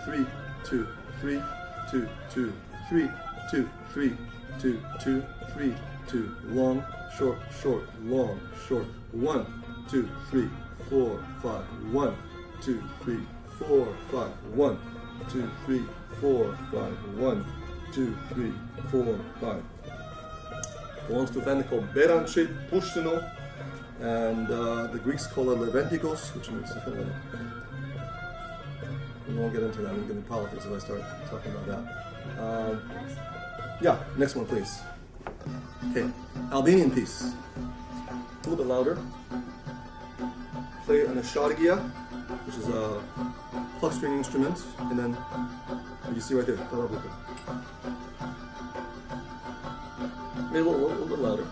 3, 2, 3, 2, 2, 3, 2, 3, 2, 2, 3, 2, long, short, short, long, short. 1, 2, 3, 4, 5. 1, 2, 3, 4, 5. 1, 2, 3, 4, 5. 1, 2, 3, 4, 5. Belongs to a family called Beranche Pushtuno, and the Greeks call it Leventikos, which means we won't get into that. I'm going to politics if I start talking about that. Yeah, next one, please. Okay, Albanian piece. A little bit louder. Play an ashadigia, which is a pluck string instrument, and then you see right there. Maybe a little bit louder.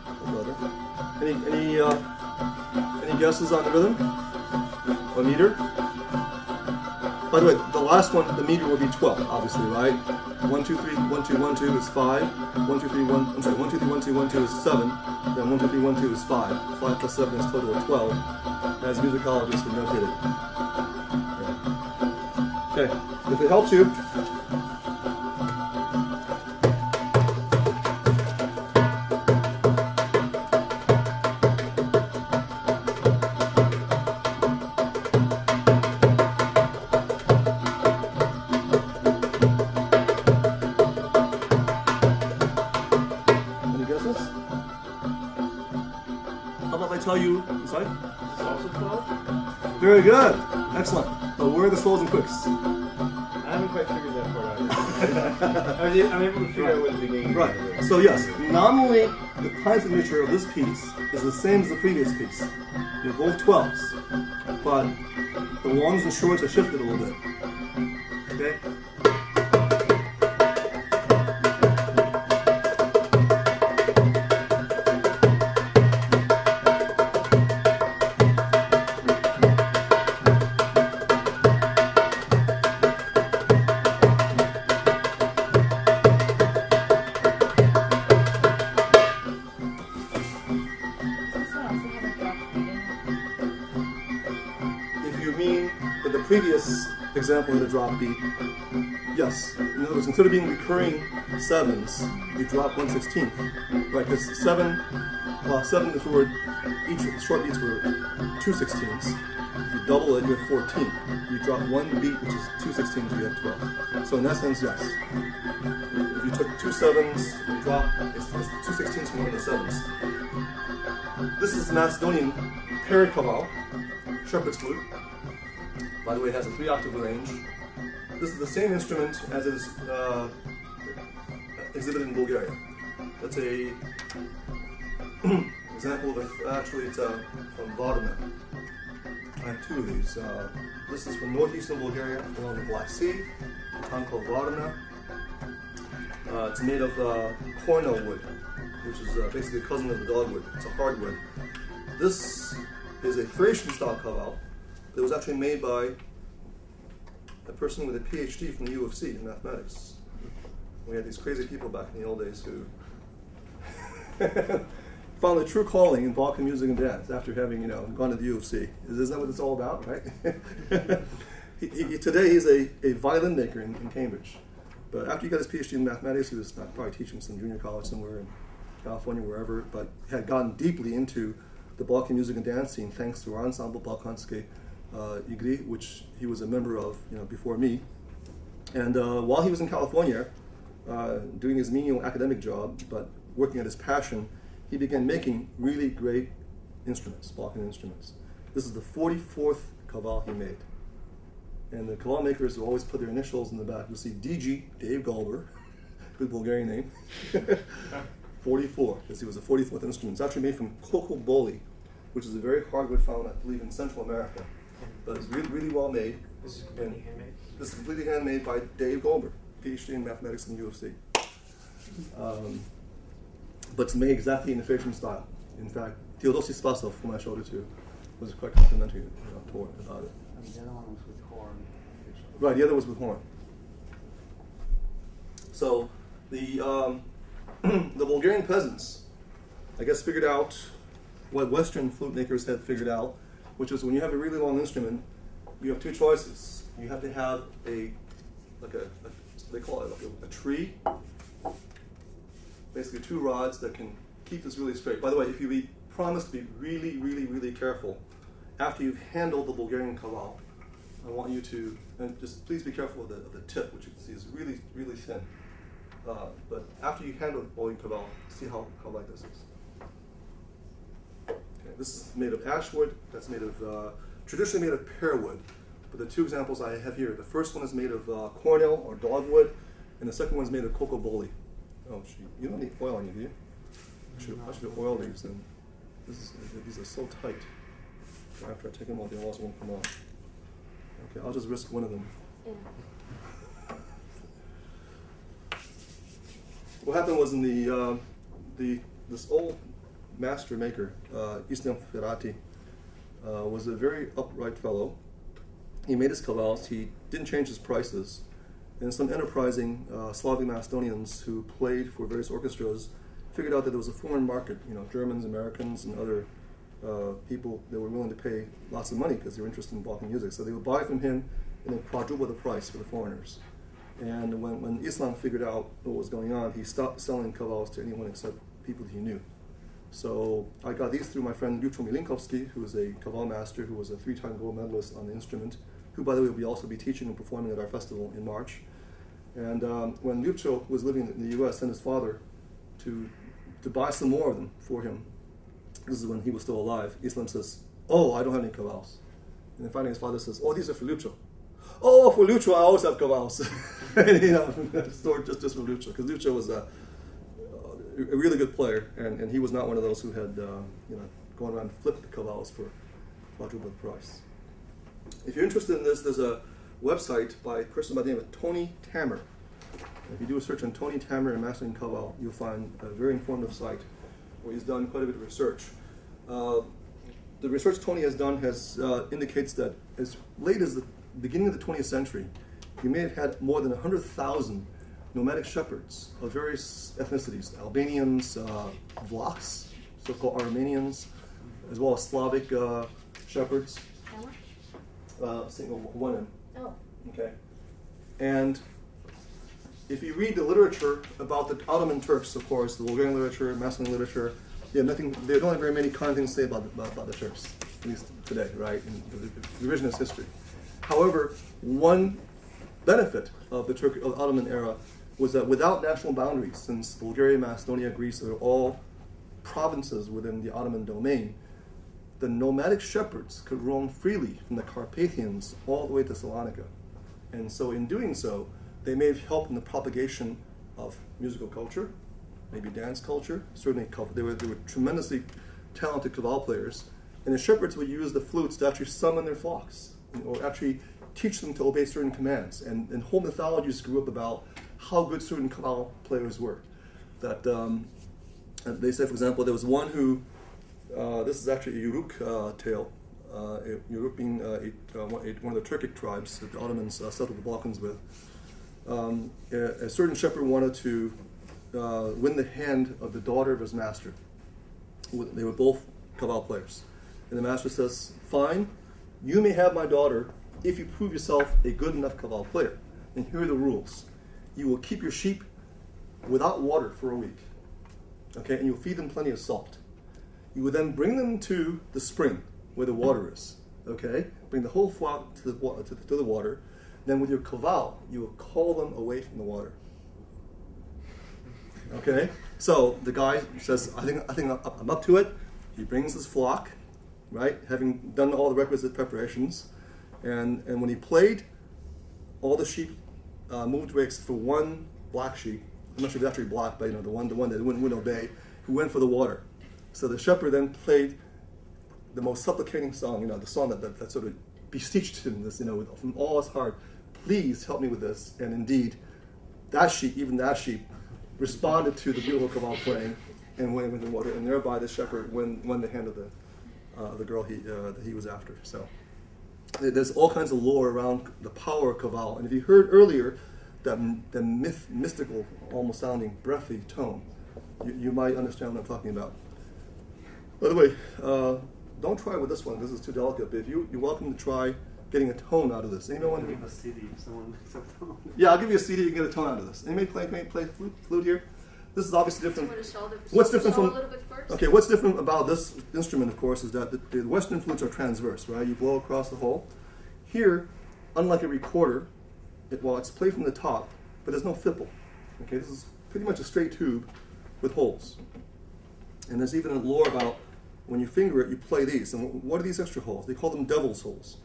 Any guesses on the rhythm? Or meter? By the way, the last one, the meter will be 12, obviously, right? 1, 2, 3, 1, 2, 1, 2 is 5. 1, 2, 3, 1, I'm sorry, 1, 2, 3, 1, 2, 1, 2 is 7. Then 1, 2, 3, 1, 2 is 5. 5 plus 7 is total of 12, as musicologists have notated. Okay, if it helps you, tell you, I'm sorry? It's also 12? Very good. Excellent. But where are the slows and quicks? I haven't quite figured that part out yet. I'm able to figure out what the beginning Right. is. So yes, nominally the time signature of this piece is the same as the previous piece. They're both 12s, but the longs and shorts are shifted a little bit. Okay? Previous example of the drop beat, yes. In other words, instead of being recurring sevens, you drop 1/16, right? Because 7 if it were each of the short beats were 2/16s. If you double it, you have 14. You drop one beat, which is 2/16s, you have 12. So in that sense, yes. If you took 2 7s, you drop it's 2/16s from one of the 7s. This is the Macedonian pericaval, shepherd's flute. By the way, it has a 3-octave range. This is the same instrument as is exhibited in Bulgaria. That's a example of actually it's from Roma. I have 2 of these. This is from northeastern Bulgaria along the Black Sea, a town called Roma. It's made of cornel wood, which is basically a cousin of the dogwood. It's a hardwood. This is a Thracian style kaval. It was actually made by a person with a PhD from the U of C in mathematics. We had these crazy people back in the old days who found a true calling in Balkan music and dance after having, gone to the U of C. Isn't that what it's all about, right? Today he's a violin maker in Cambridge. But after he got his PhD in mathematics, he was probably teaching some junior college somewhere in California, wherever, but had gotten deeply into the Balkan music and dance scene thanks to Ensemble Balkanske Igre, which he was a member of, before me. And while he was in California, doing his menial academic job, but working at his passion, he began making really great instruments, Balkan instruments. This is the 44th kaval he made. And the kaval makers will always put their initials in the back. You'll see DG, Dave Galber, good Bulgarian name, 44, because he was the 44th instrument. It's actually made from kokoboli, which is a very hardwood found, I believe, in Central America. But it's really, really well made. This is completely handmade? This is completely handmade by Dave Galber, PhD in mathematics in the U of C. But it's made exactly in the Thracian style. In fact, Theodosi Spasov, whom I showed it to, was quite complimentary toward about it. And the other one was with horn. Right, the other was with horn. So the the Bulgarian peasants, I guess, figured out what Western flute makers had figured out, which is when you have a really long instrument, you have two choices. You have to have they call it like a tree, basically two rods that can keep this really straight. By the way, if you promise to be really, really, really careful after you've handled the Bulgarian kaval, I want you to, and just please be careful of the tip, which you can see is really, really thin. But after you handle the Bulgarian kaval, see how light this is. Okay, this is made of ash wood. That's made of, traditionally made of pear wood. But the two examples I have here, the first one is made of cornel or dogwood, and the second one is made of cocoa boli. Oh, gee, you don't need oil on you, do you? I should oil these. And these are so tight. After I take them off, they also won't come off. Okay, I'll just risk one of them. Yeah. What happened was in this old master maker, Islam Ferrati, was a very upright fellow. He made his kavals. He didn't change his prices. And some enterprising Slavic Macedonians who played for various orchestras figured out that there was a foreign market, Germans, Americans, and other people that were willing to pay lots of money because they were interested in Balkan music. So they would buy from him and then quadruple the price for the foreigners. And when Islam figured out what was going on, he stopped selling kavals to anyone except people he knew. So I got these through my friend Lyucho Milinkovsky, who is a kaval master, who was a 3-time gold medalist on the instrument, who, by the way, will also be teaching and performing at our festival in March. And when Lyucho was living in the U.S., sent his father to buy some more of them for him. This is when he was still alive. Islam says, "Oh, I don't have any kavals." And then finally his father says, "Oh, these are for Lyucho." "Oh, for Lyucho, I always have kavals." Stored just for Lyucho, because Lyucho was a really good player, and he was not one of those who had gone around and flipped the kavals for quadruple the price. If you're interested in this, there's a website by a person by the name of Tony Tammer. If you do a search on Tony Tammer and Mastering Kaval, you'll find a very informative site where he's done quite a bit of research. The research Tony has done indicates that as late as the beginning of the 20th century, you may have had more than 100,000 nomadic shepherds of various ethnicities: Albanians, Vlachs, so-called Armenians, as well as Slavic shepherds. How much? One in. Oh. Okay. And if you read the literature about the Ottoman Turks, of course, the Bulgarian literature, Macedonian literature, they don't have very many kind things to say about the Turks, at least today, right, in the revisionist history. However, one benefit of the Ottoman era was that without national boundaries, since Bulgaria, Macedonia, Greece are all provinces within the Ottoman domain, the nomadic shepherds could roam freely from the Carpathians all the way to Salonika. And so in doing so, they may have helped in the propagation of musical culture, maybe dance culture. Certainly they were tremendously talented kaval players. And the shepherds would use the flutes to actually summon their flocks, or actually teach them to obey certain commands. And whole mythologies grew up about how good certain kaval players were. That they said, for example, there was one who, this is actually a Yuruk tale, Yuruk being one of the Turkic tribes that the Ottomans settled the Balkans with. A certain shepherd wanted to win the hand of the daughter of his master. They were both kaval players. And the master says, "Fine, you may have my daughter if you prove yourself a good enough kaval player. And here are the rules. You will keep your sheep without water for a week. Okay, and you'll feed them plenty of salt. You will then bring them to the spring where the water is. Okay, bring the whole flock to the water. Then with your kaval, you will call them away from the water." Okay, so the guy says, I think I'm up to it. He brings his flock, right, having done all the requisite preparations, and when he played, all the sheep moved away except for one black sheep. I'm not sure if it's actually black, but the one that wouldn't obey, who went for the water. So the shepherd then played the most supplicating song, the song that sort of beseeched him, this, from all his heart. Please help me with this. And indeed, even that sheep, responded to the beautiful kaval playing and went in the water, and thereby the shepherd won the hand of the girl that he was after. So there's all kinds of lore around the power of kaval. And if you heard earlier that mystical, almost sounding breathy tone, you might understand what I'm talking about. By the way, don't try with this one. This is too delicate. But if you're welcome to try getting a tone out of this. Anybody want to give a CD if someone makes a tone? Yeah, I'll give you a CD. You can get a tone out of this. Anybody play flute here? This is obviously different. What's different from? Okay, what's different about this instrument, of course, is that the Western flutes are transverse, right? You blow across the hole. Here, unlike a recorder, it's played from the top, but there's no fipple. Okay, this is pretty much a straight tube with holes. And there's even a lore about when you finger it, you play these. And what are these extra holes? They call them devil's holes.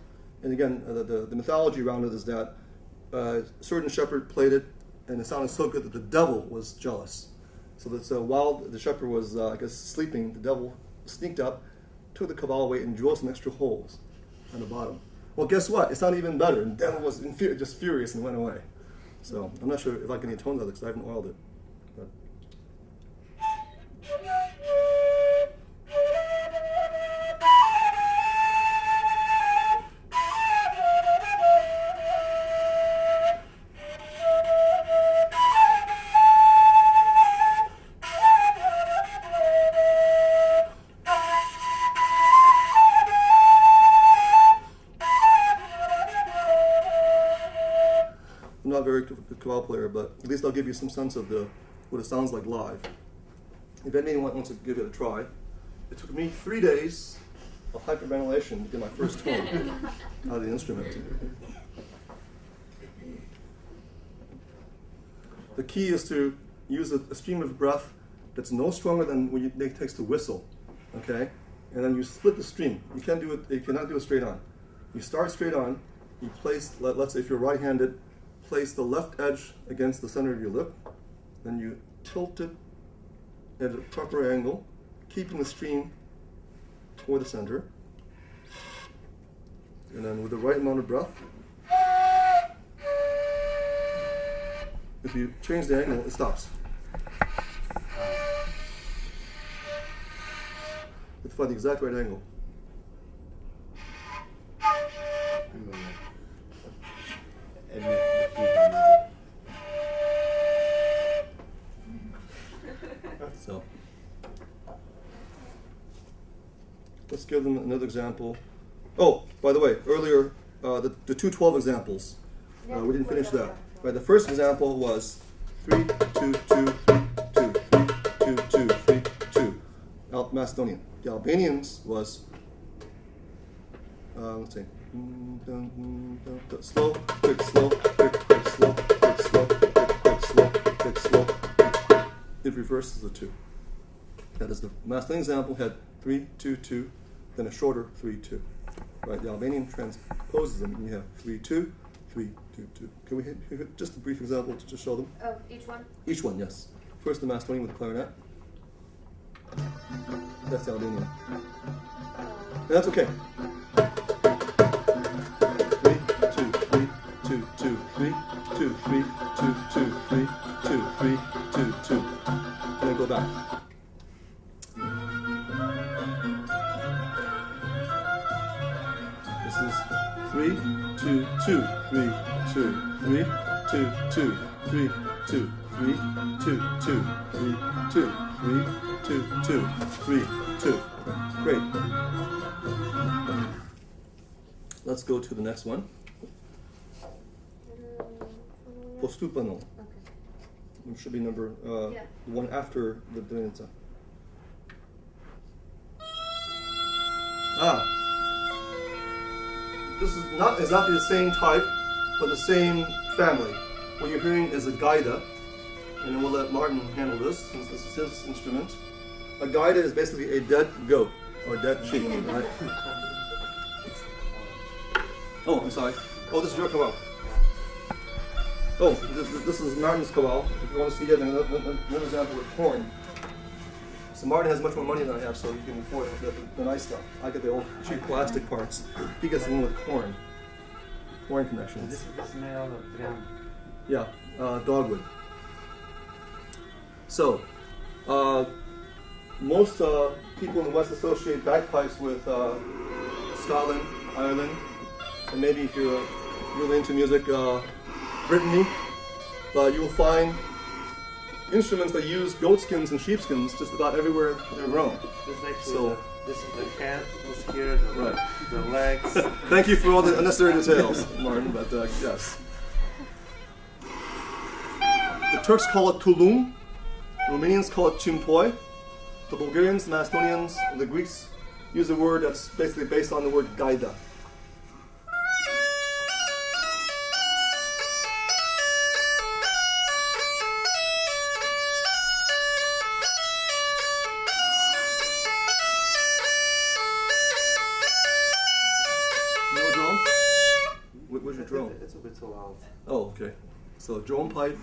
And again, the mythology around it is that a certain shepherd played it, and it sounded so good that the devil was jealous. So that while the shepherd was, I guess, sleeping, the devil sneaked up, took the kaval away, and drilled some extra holes on the bottom. Well, guess what? It sounded even better, and the devil was just furious and went away. So I'm not sure if I can get tones out of it because I haven't oiled it. But. Not a very good kaval player, but at least I'll give you some sense of what it sounds like live. If anyone wants to give it a try, it took me 3 days of hyperventilation to get my first tone out of the instrument. The key is to use a stream of breath that's no stronger than what it takes to whistle, okay? And then you split the stream. You can't do it. You cannot do it straight on. You start straight on. You place. Let's say if you're right-handed. Place the left edge against the center of your lip, then you tilt it at a proper angle, keeping the stream toward the center, and then with the right amount of breath, if you change the angle, it stops. You have to find the exact right angle. So, let's give them another example. Oh, by the way, earlier, the 2/12 examples, we didn't finish that. Right, the first example was 3, 2, 2, 3, 2, 3, 2, 2, 3, 2. Macedonian. The Albanians was, let's see, slow, quick, slow, quick, quick, slow, quick, slow, quick, quick, slow, quick, slow. It reverses the 2. That is the Macedonian example had 3, 2, 2, then a shorter 3, 2. Right, the Albanian transposes them, and you have 3, 2, 3, 2, 2. Can we hit just a brief example to just show them? Of each one? Each one, yes. First the Macedonian with the clarinet. That's the Albanian. And that's okay. 3, 2, 3, 2, 2, 3, 2, 3, 2, 2, 3, 2, 3, 2, 2. And then go back. This is 3, 2, 2, 3, 2, 3, 2, 2, 3, 2, 3, 2, 2, 3, 2, 3, 2, 2, 3, 2. Great. Let's go to the next one. Postupano. It should be number one after the Denica. This is not exactly the same type, but the same family. What you're hearing is a gaida, and we'll let Martin handle this since this is his instrument. A gaida is basically a dead goat or dead sheep, right? Oh, I'm sorry. Oh, this is your kaval. Oh, this is Martin's kaval. If you want to see another example with horn. So Martin has much more money than I have, so he can afford the nice stuff. I get the old cheap plastic parts. He gets the one with horn connections. This is made out of triangle. Yeah, dogwood. So, most people in the West associate bagpipes with Scotland, Ireland, and maybe if you're really into music, Brittany. But you'll find instruments that use goatskins and sheepskins just about everywhere they're grown. This is actually So, this is the head, this here, the legs. thank you for all the unnecessary details, Martin, but yes. The Turks call it tulum, the Romanians call it chimpoi, the Bulgarians, the Macedonians, the Greeks use a word that's basically based on the word gaida. No drum? Where's your drum? It's a bit too loud. Oh, okay. So drone pipe,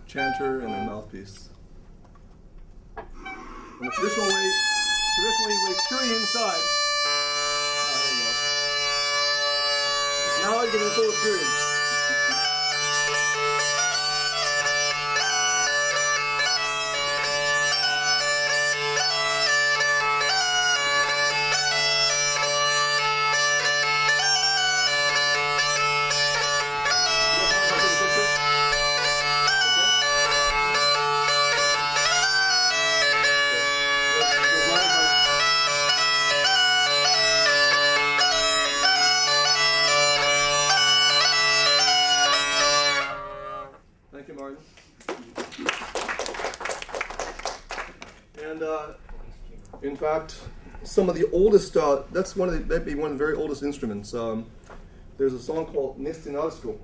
chanter, and then mouthpiece. And the traditional way you carry inside. Oh, there you go. Now you're getting the full experience. Thank you, Martin. And in fact, some of the oldest, that's maybe one of the very oldest instruments. There's a song called Nestinarsko,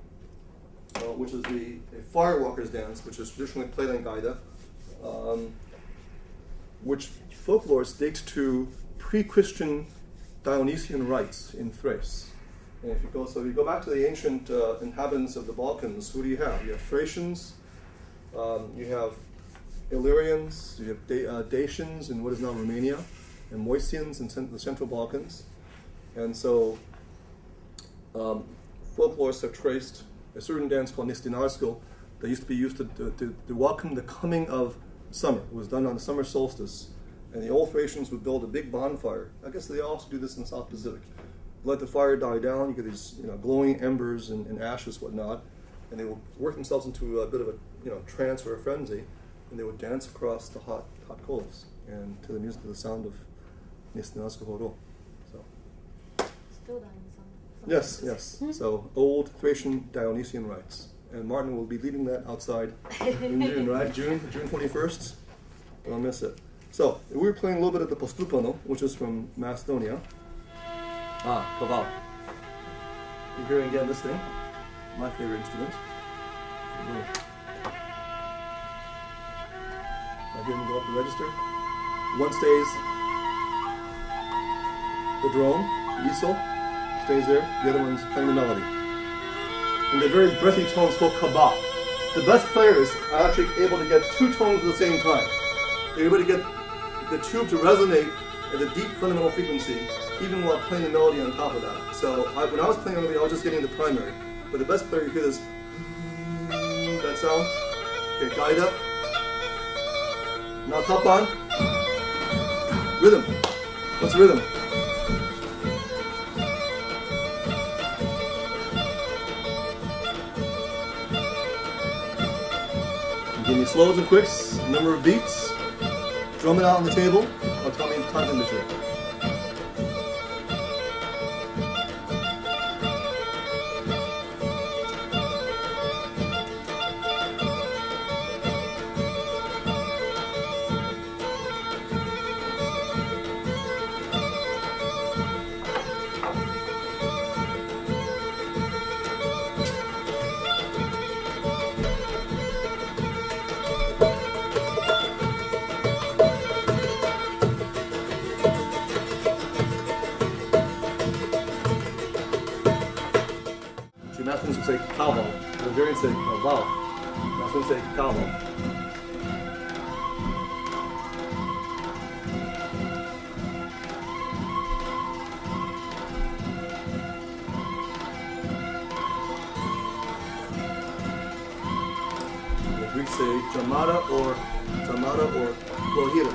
which is a firewalker's dance, which is traditionally played on gaida, which folklorists date to pre-Christian Dionysian rites in Thrace. And if you go back to the ancient inhabitants of the Balkans, who do you have? You have Thracians, you have Illyrians, you have Dacians in what is now Romania, and Moesians in the Central Balkans. And so folklorists have traced a certain dance called Nestinarsko that used to be used to welcome the coming of summer. It was done on the summer solstice. And the old Thracians would build a big bonfire. I guess they also do this in the South Pacific. Let the fire die down. You get these glowing embers and ashes, whatnot, and they would work themselves into a bit of a trance or a frenzy, and they would dance across the hot coals and to the music, to the sound of Nestinarsko Horo. So. Still done some. Yes. So old Thracian Dionysian rites, and Martin will be leading that outside in June, right? June 21st. Don't miss it. So we were playing a little bit of the postupano, which is from Macedonia. Kaval. You're hearing again this thing, my favorite instrument. I hear them go up the register. One stays the drone, the isol, stays there. The other one's playing the melody. And the very breathy tones called kabal. The best players are actually able to get two tones at the same time. They're able to get the tube to resonate at a deep fundamental frequency, even while playing the melody on top of that. So when I was playing earlier, I was just getting the primary. But the best player, you hear this, that sound. Okay, gaida. Now top on. Rhythm. What's rhythm? Give me slows and quicks, number of beats. Drum it out on the table, or tell me the time signature. Masculines would say cowbell. The Bulgarians say wow. Masculines say cowbell. The Greeks say jamada or plohira.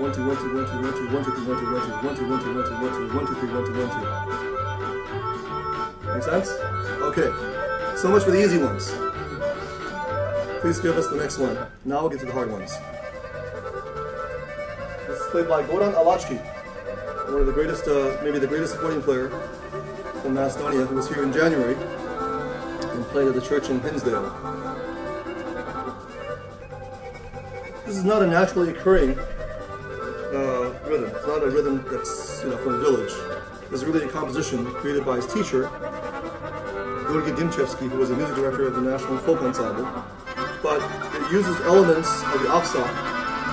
1 2 1 2 1 2 1 2 1 2 3 1 2 1 2 1 2 1 2 1 2 1 2 1 2 3 1 2 1 2. Make sense? Okay. So much for the easy ones. Please give us the next one. Now we'll get to the hard ones. This is played by Goran Alachki, one of the greatest, maybe the greatest accordion player from Macedonia, who was here in January and played at the church in Hinsdale. This is not a naturally occurring rhythm. It's not a rhythm that's from the village. This is really a composition created by his teacher, Georgi Dimchevsky, who was a music director of the National Folk Ensemble. But it uses elements of the Aksa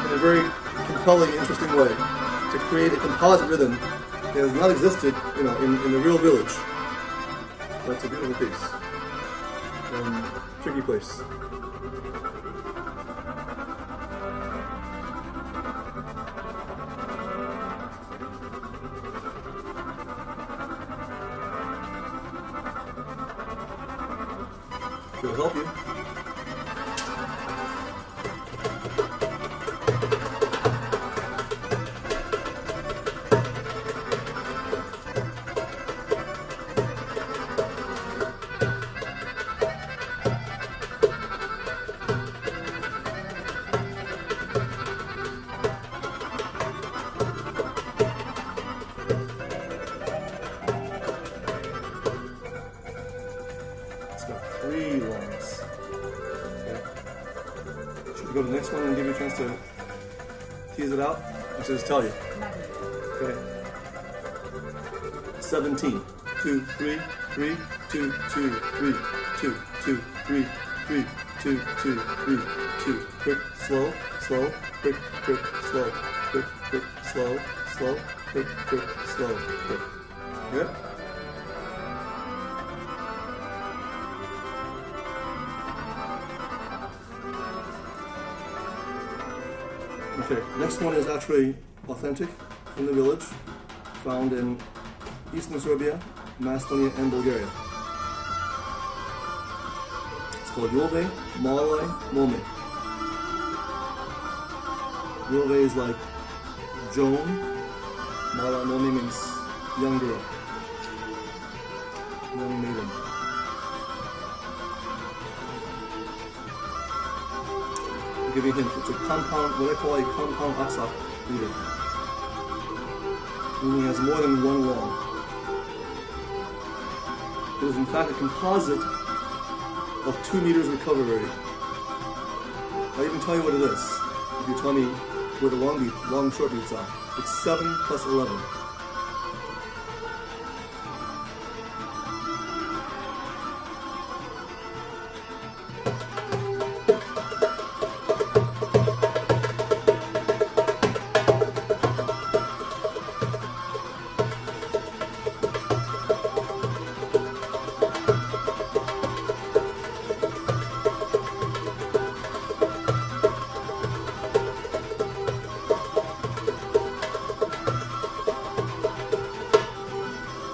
in a very compelling, interesting way to create a composite rhythm that has not existed, in the real village. That's a beautiful piece. Tricky place. It'll help you. Go to the next one and give you a chance to tease it out? I should just tell you. Okay. 17. 2, 3, 3, 2, 2, 3, 2, 2, 3, 3, 2, 2, 3, 2. Quick, slow, slow, quick, quick, slow, quick, quick, slow, slow, quick, quick, slow, quick. Good? Okay, next one is actually authentic from the village, found in Eastern Serbia, Macedonia, and Bulgaria. It's called Jove, Malaj, Mome. Jove is like Joan, Malaj, Mome means young girl, young maiden. Give you a hint. It's a compound, what I call a compound aksa meter. Meaning it has more than one long. It is in fact a composite of 2 meters recovery. I'll even tell you what it is if you tell me where the long short beats are. It's 7 plus 11.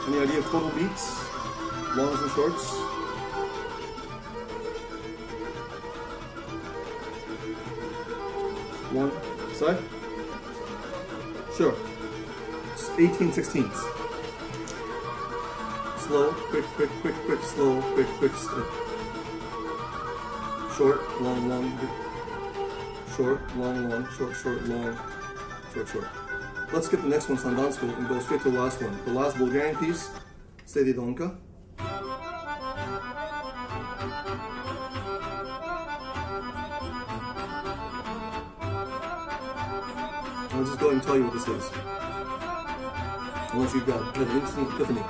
Any idea of total beats? Longs and shorts? One side? Sure. It's 18/16. Slow, quick, quick, quick, quick, slow, quick, quick, slow. Short, long, long, short, long, long, short, short, long, short, short. Let's skip the next one, Sandansko, and go straight to the last one. The last Bulgarian piece, Sedi Donka. I'll just go ahead and tell you what this is. Unless you've got an instant epiphany.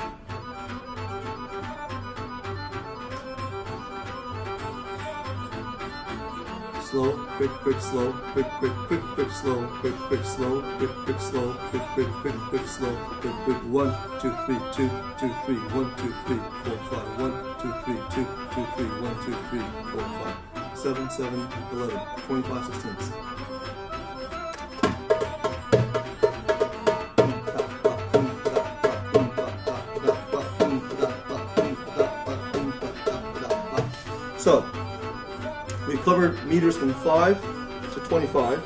Slow, quick, quick, slow, quick, quick, quick, quick, slow, quick, quick, slow, quick, quick, slow, quick, quick, quick, quick, slow, quick, quick, 1, 2, 3, 2, 2, 3, 1, 2, 3, 4, 5, 1, 2, 3, 2, 2, 3, 1, 2, 3, 4, 5, 7, 7, 11, 25/16. So, we covered meters from 5 to 25.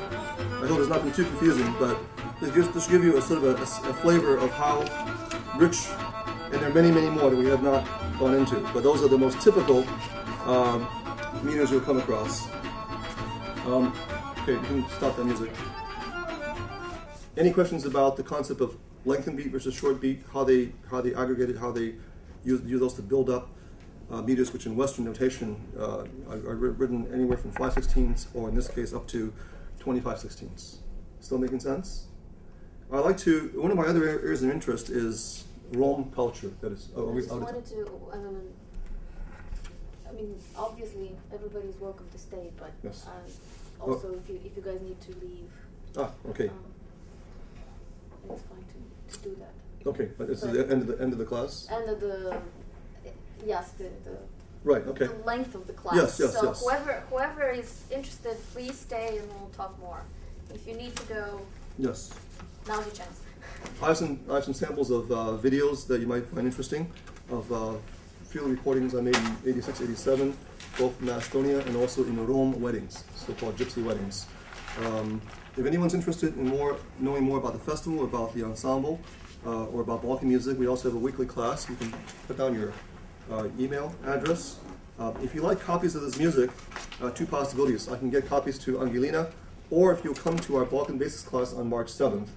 I hope it's not been too confusing, but this give you a sort of a flavor of how rich, and there are many, many more that we have not gone into, but those are the most typical meters you'll come across. Okay, you can stop that music. Any questions about the concept of lengthened beat versus short beat, how they aggregate it, how they use those to build up meters, which in Western notation are written anywhere from 5/16ths, or in this case up to 25/16ths. Still making sense? I like to. One of my other areas of interest is Roma culture. That is. I just wanted to. I mean, obviously everybody's welcome to stay, but yes. Also if you guys need to leave. Okay. It's fine to do that. Okay, but this is the end of the class. End of the. Yes, the right. Okay. the length of the class. Yes. So whoever is interested, please stay and we'll talk more. If you need to go, yes, now's your chance. I have some samples of videos that you might find interesting of field recordings I made in '86, '87, both in Macedonia and also in Roma weddings, so-called gypsy weddings. If anyone's interested in knowing more about the festival, about the ensemble, or about Balkan music, we also have a weekly class. You can put down your email address. If you like copies of this music, two possibilities. I can get copies to Angelina, or if you'll come to our Balkan Basics class on March 7th,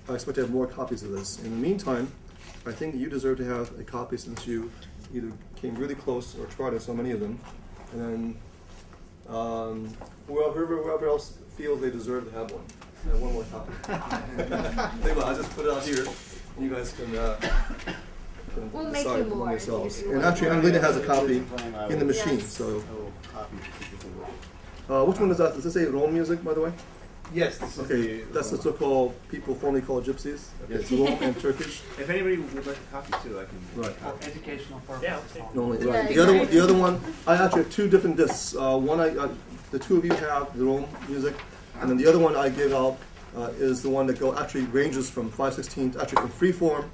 I expect to have more copies of this. In the meantime, I think that you deserve to have a copy since you either came really close or tried on so many of them. And then whoever else feels they deserve to have one. I have one more copy. I'll just put it out here. You guys can We'll make decide you among more. yourselves. And actually, Angelina has a copy in the machine. Yes. So, which one is that? Does it say Rome music, by the way? Yes. This is Okay, that's the so-called people formerly called gypsies. Okay, Yes. it's Rome and Turkish. If anybody would like a copy too, I can. Right. For educational purposes. Yeah. Normally, Yeah, right. exactly. The other one, I actually have two different discs. One, the two of you have the Rome music, and then the other one I give out is the one that actually ranges from 5/16, actually from freeform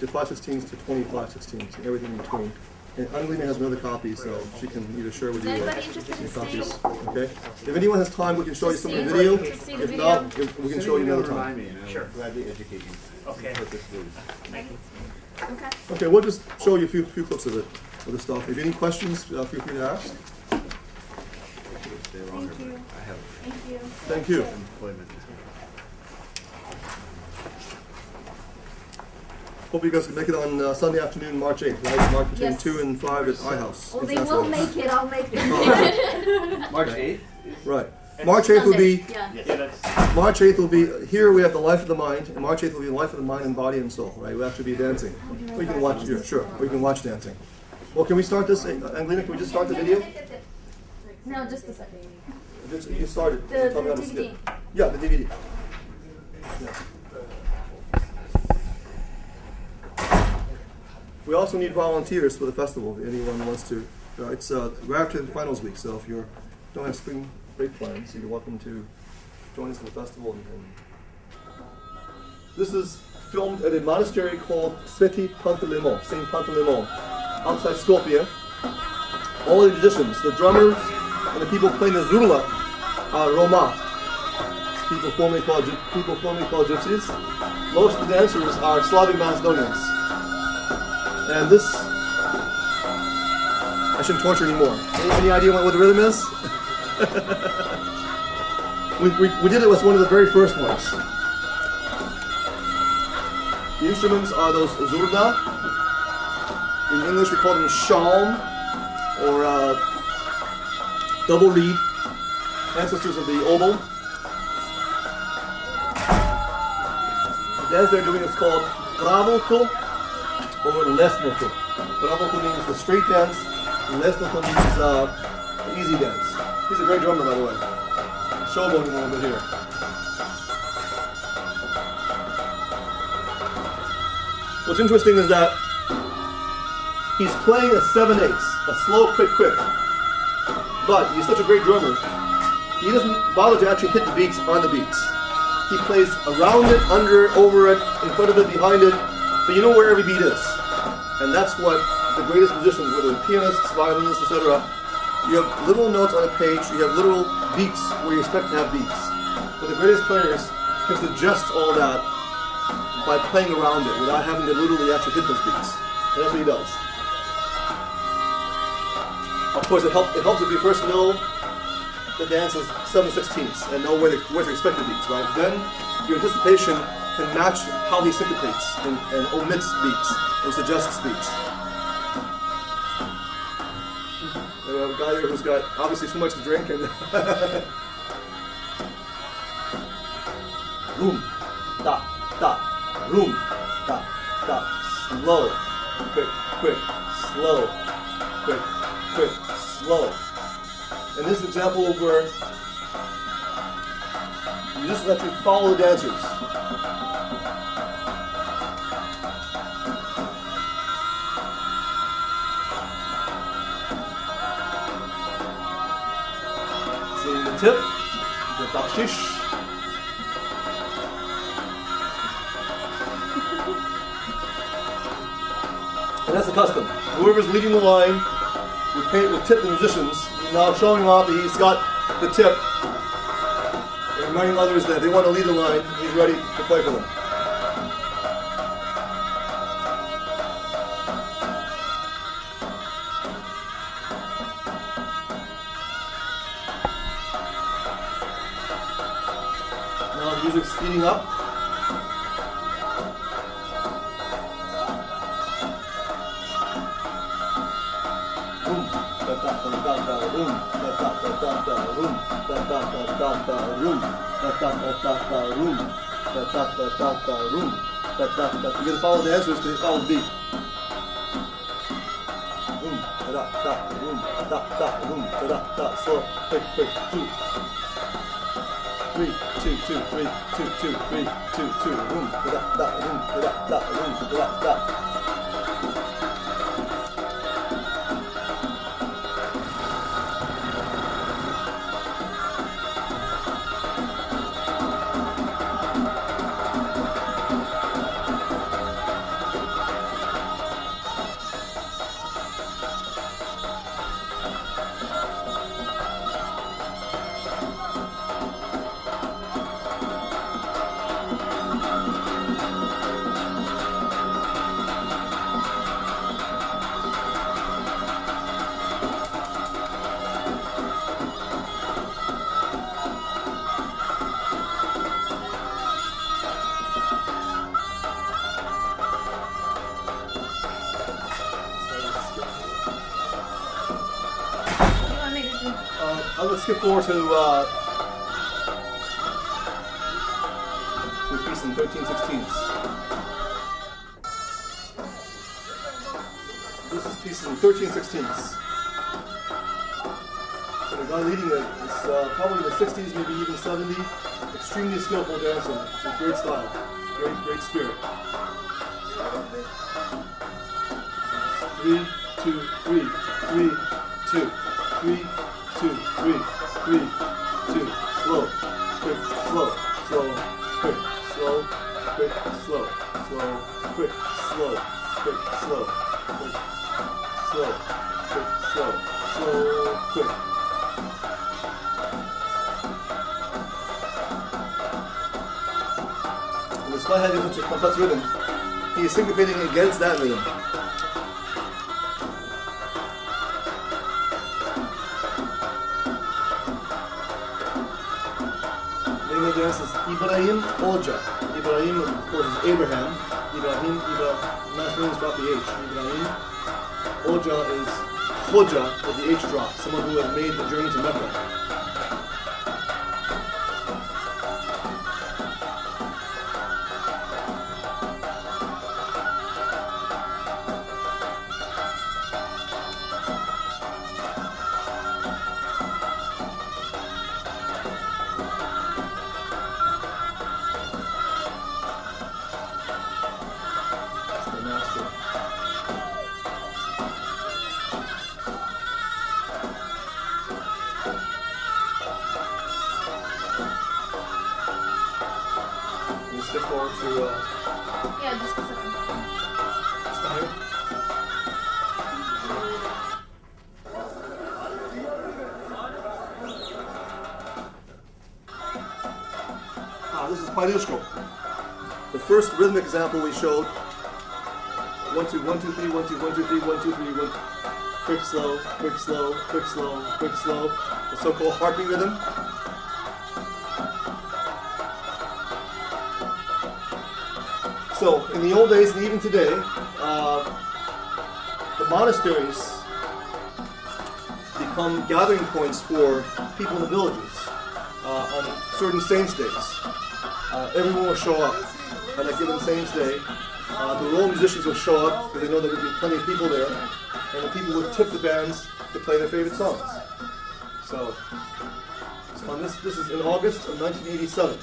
to 5/16 to 25/16, and everything in between. And Angelina has another copy, so she can either share with you Is or anybody interested in your copies. seeing? Okay. If anyone has time, we can show you some of the see- video. to see the If video. not, we can show you another time. Remind me, and I Sure. will gladly educate you. Okay. Purposely. Okay. Okay, we'll just show you a few clips of it, of the stuff. If you have any questions, feel free to ask. Stay longer, Thank you. but I have Thank you. Thank you. employment. Hope you guys can make it on Sunday afternoon, March 8th, right? March between Yes. 2 and 5 at iHouse. Oh, they International. will make it. I'll make them make it. March 8th? Right. March 8th will be, Yeah. Yeah, that's March 8th will be, here we have the life of the mind, and March 8th will be the life of the mind and body and soul, right? We'll actually be dancing. Or you can watch, yeah, sure, or you can watch dancing. Well, can we start this? Angelina, can we just start the video? No, just a second. You started. The Tell me how to DVD. skip. Yeah, the DVD. Yeah. We also need volunteers for the festival if anyone wants to. It's right after the finals week, so if you don't have spring break plans, you're welcome to join us for the festival. This is filmed at a monastery called Sveti Pantelimon, St. Pantelimon, outside Skopje. All the musicians, the drummers, and the people playing the zurla are Roma, people formerly called gypsies. Most of the dancers are Slavic Macedonians. And this, I shouldn't torture anymore. Any idea what the rhythm is? we did it with one of the very first ones. The instruments are those zurna. In English we call them shalm, or double reed, ancestors of the oboe. The dance they're doing is called pravolko or lesnoko. Pravolko means the straight dance, and lesnoko means the easy dance. He's a great drummer, by the way. Showboating a little bit here. What's interesting is that he's playing a 7/8, a slow, quick. But he's such a great drummer, he doesn't bother to actually hit the beats on the beats. He plays around it, under it, over it, in front of it, behind it, but you know where every beat is. And that's what the greatest musicians, whether pianists, violinists, etc., you have little notes on a page, you have literal beats where you expect to have beats. But the greatest players can suggest all that by playing around it without having to literally actually hit those beats. And that's what he does. Of course, it helps if you first know the dance is 7/16 and know where to expect the beats, right? Then your anticipation can match how he syncopates and omits beats or suggests beats. And a guy there who's got obviously too much to drink and room, da, da, room, da, da, slow, quick, quick, slow, quick, quick, slow. And this is an example where musicians actually follow the dancers. Seeing the tip, the bakshish. And that's the custom. Whoever's leading the line will tip the musicians, now showing off that he's got the tip and reminding others that if they want to lead the line, he's ready to play for them. Now the music's speeding up. You gotta follow the dancers because they follow the beat. Slow, quick, quick, 2, 3, 2, 2, 3, 2, 2, 3, 2, 2, Let's skip forward to a piece in 13/16. This is piece in 13/16. So the guy leading it is probably in the 60s, maybe even 70. Extremely skillful dancer with great style, great spirit. 3, 2, 3, 3, 2, 3, 2, 3, 3, 2, slow, quick, slow, slow, quick, slow, quick, slow, slow, quick, slow, quick, slow, quick, slow, quick, slow, slow, quick. And despite having such a complex rhythm, he is syncopating against that rhythm. The dance is Ibrahim Hoja. Ibrahim, of course, is Abraham. Ibrahim, last name is drop the H. Ibrahim Hoja is Hoja with the H drop, someone who has made the journey to Mecca. Skip forward to yeah, just a second. style. Paryushko. The first rhythmic example we showed, 1, 2, 1, 2, 3, 1, 2, 1, 2, 3, 1, 2, 3, 1, quick, slow, quick, slow, quick, slow, quick, slow, the so-called heartbeat rhythm. So, in the old days and even today, the monasteries become gathering points for people in the villages on certain saints' days. Everyone will show up on a given saints' day. The Rome musicians will show up because they know there will be plenty of people there, and the people would tip the bands to play their favorite songs. So on this is in August of 1987.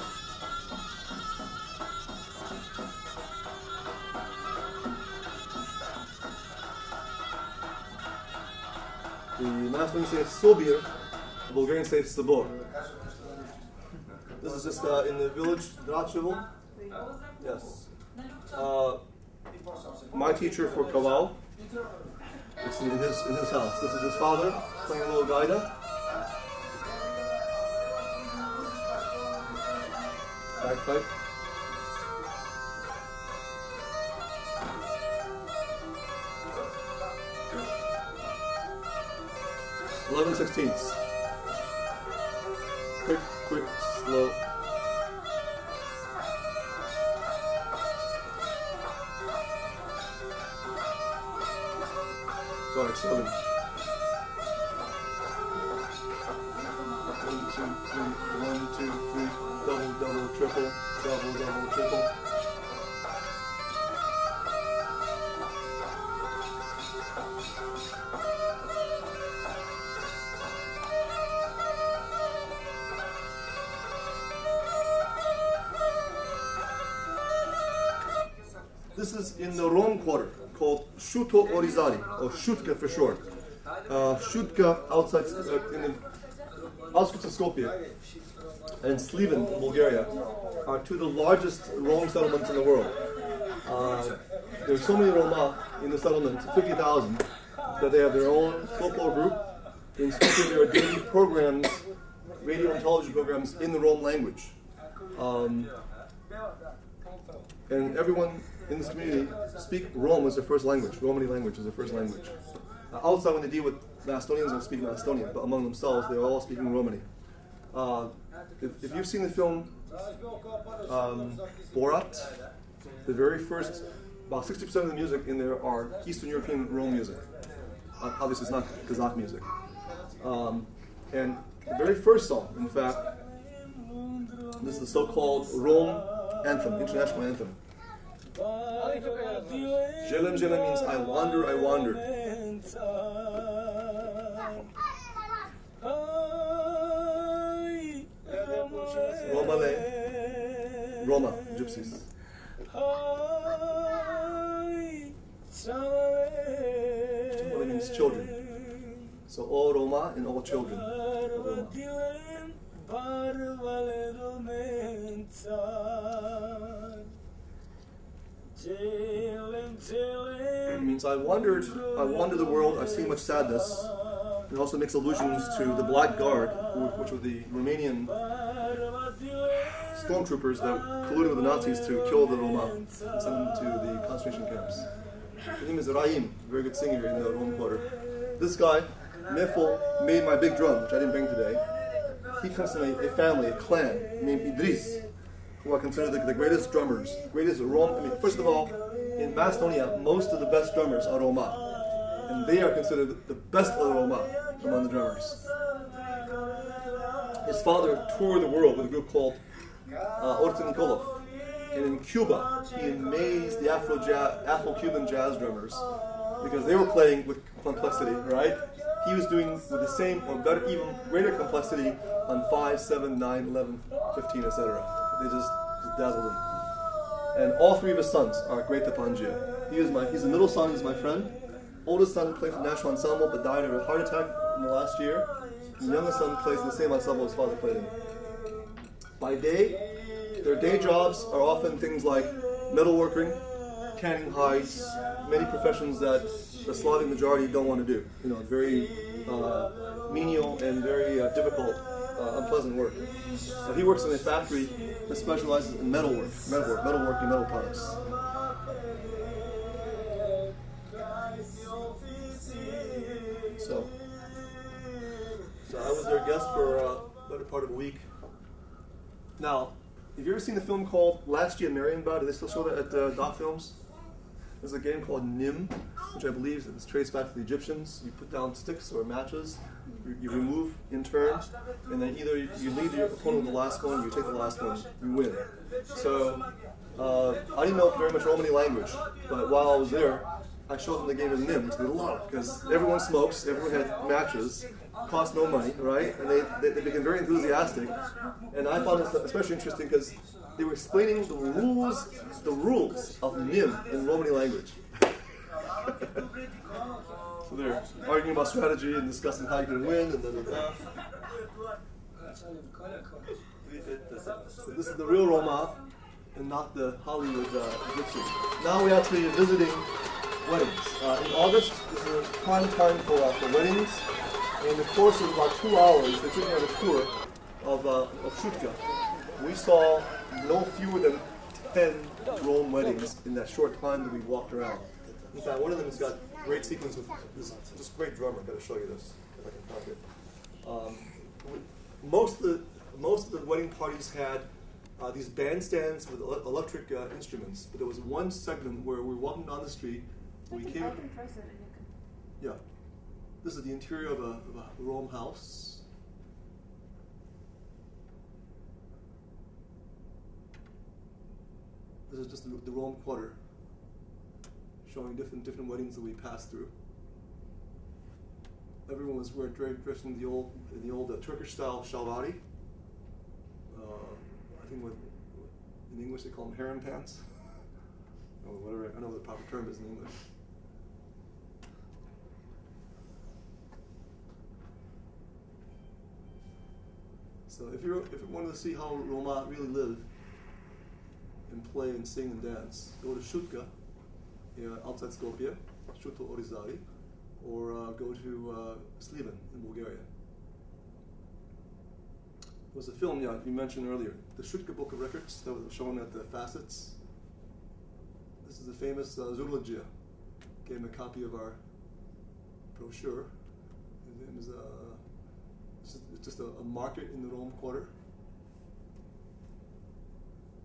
The Macedonian say Sobir, the Bulgarian say Sabor. This is just in the village, Dračevo. Yes. My teacher for Kawal. This is in his house. This is his father playing a little gaida. Bagpipe. Eleven sixteenths. Quick, quick, slow. Sorry, 7. 1, 2, 3, 1, 2, 3, double, double, triple, double, double, triple. This is in the Rome quarter, called Shuto Orizari, or Shutka for short. Shutka outside in the outskirts of Skopje and Sliven in Bulgaria are two of the largest Rome settlements in the world. There's so many Roma in the settlement, 50,000, that they have their own folklore group. In Skopje there are daily programs, radio and television programs in the Rome language. And everyone in this community speak Rome as their first language. Romani language is their first language. Outside, when they deal with Macedonians, they'll speak Macedonian, but among themselves, they're all speaking Romani. If you've seen the film Borat, the very first, about 60% of the music in there are Eastern European Rome music. Obviously, it's not Kazakh music. And the very first song, in fact, this is the so-called Rome anthem, international anthem. Jelem Jelem means I wander, I wander. Romale, Roma, gypsies. Romale means children. So all Roma and all children of Roma. It means I wander the world, I've seen much sadness. It also makes allusions to the Black Guard, which were the Romanian stormtroopers that colluded with the Nazis to kill the Roma and send them to the concentration camps. His name is Raim, a very good singer in the Rome quarter. This guy, Mefo, made my big drum, which I didn't bring today. He comes from a family, a clan, named Idris, who are considered the greatest drummers, greatest Rome. I mean, first of all, in Macedonia, most of the best drummers are Roma, and they are considered the best of the Roma among the drummers. His father toured the world with a group called Orta Nikolov, and in Cuba, he amazed the Afro-Cuban jazz drummers because they were playing with complexity, right? He was doing with the same or better, even greater complexity on 5, 7, 9, 11, 15, etc. They just dazzled him. And all three of his sons are great Tapangia. He's the middle son, he's my friend. Oldest son played for the National Ensemble but died of a heart attack in the last year. And the youngest son plays in the same ensemble his father played in. By day, their day jobs are often things like metalworking, canning hides, many professions that the Slavic majority don't want to do. You know, very menial and very difficult unpleasant work. He works in a factory that specializes in metalworking metal products. So I was their guest for a better part of a week. Now, have you ever seen a film called Latchkey and Marienbad? Do they still show that at Doc Films? There's a game called Nim, which I believe is traced back to the Egyptians. You put down sticks or matches, you remove in turn, and then either you lead your opponent with the last one, you take the last one, you win. So I didn't know very much Romani language, but while I was there, I showed them the game of Nim, which they loved, because everyone smokes, everyone had matches, cost no money, right? And they became very enthusiastic. And I found it especially interesting because they were explaining the rules of Nim in Romani language. So they're arguing about strategy and discussing how you can win, and da-da-da. So this is the real Roma, and not the Hollywood Egyptian. Now we're actually visiting weddings. In August, this is a prime time for weddings. In the course of about 2 hours, they took me on a tour of Shutka. We saw no fewer than 10 Rome weddings in that short time that we walked around. In fact, one of them has got great sequence with this great drummer. I've got to show you this, if I can find it. Most of the wedding parties had these bandstands with electric instruments, but there was one segment where we were walking down the street. We came. Yeah, this is the interior of a Rome house. This is just the Rome quarter, showing different weddings that we passed through. Everyone was dressed in the old Turkish style shalvari. I think in English they call them harem pants, or whatever. I don't know what the proper term is in English. So if you wanted to see how Roma really live and play and sing and dance, go to Shutka, outside Skopje, Shuto Orizari, or go to Sliven in Bulgaria. There was a film, you mentioned earlier, the Shutka Book of Records that was shown at the Facets. This is the famous Zurlagija. Gave him a copy of our brochure. His name is it's just a market in the Rome quarter.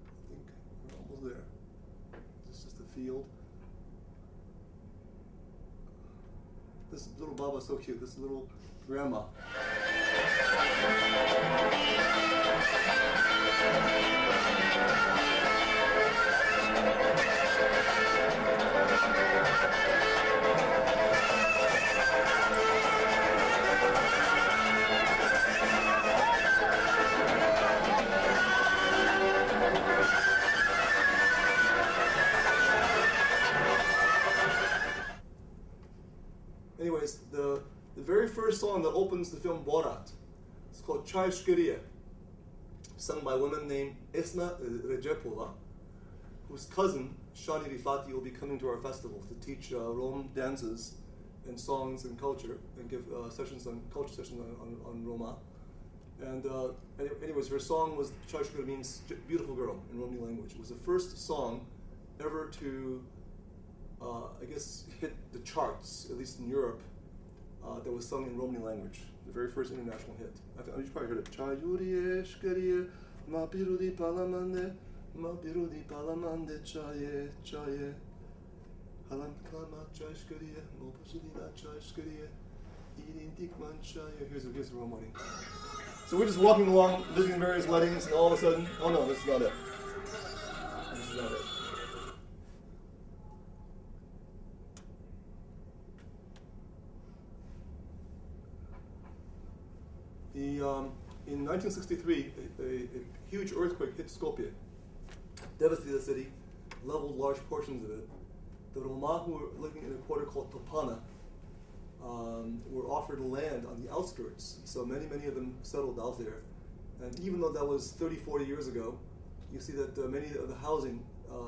I think we're almost there. This is just a field. This little baba is so cute. This little grandma. Anyways, the very first song that opens the film Borat, it's called Çay Şkeriye, sung by a woman named Esna Recepova, whose cousin, Shani Rifati, will be coming to our festival to teach Rome dances and songs and culture, and give culture sessions on Roma. And anyways, her song was, Çay Şkeriye means beautiful girl in Romani language. It was the first song ever to I guess hit the charts, at least in Europe, that was sung in Romani language. The very first international hit. You probably heard it. Çayuriye şkeriye, ma birudi palamande, ma birudi palamande çaye çaye. Halan klama çay şkeriye, mo pazilina çay şkeriye, idin dikman çaye. Here's the Romani. So we're just walking along, visiting various weddings, and all of a sudden, oh no, this is not it. This is not it. In 1963, a huge earthquake hit Skopje, devastated the city, leveled large portions of it. The Roma, who were living in a quarter called Topana, were offered land on the outskirts, so many of them settled out there. And even though that was 30, 40 years ago, you see that many of the housing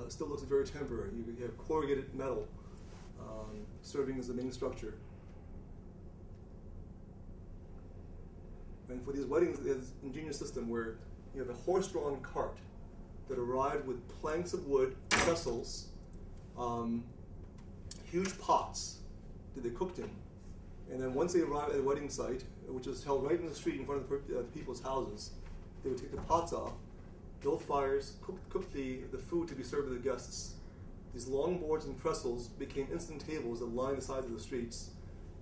still looks very temporary. You have corrugated metal serving as the main structure. And for these weddings, there's an ingenious system where you have a horse-drawn cart that arrived with planks of wood, trestles, huge pots that they cooked in. And then once they arrived at the wedding site, which was held right in the street in front of the people's houses, they would take the pots off, build fires, cook the food to be served to the guests. These long boards and trestles became instant tables that lined the sides of the streets.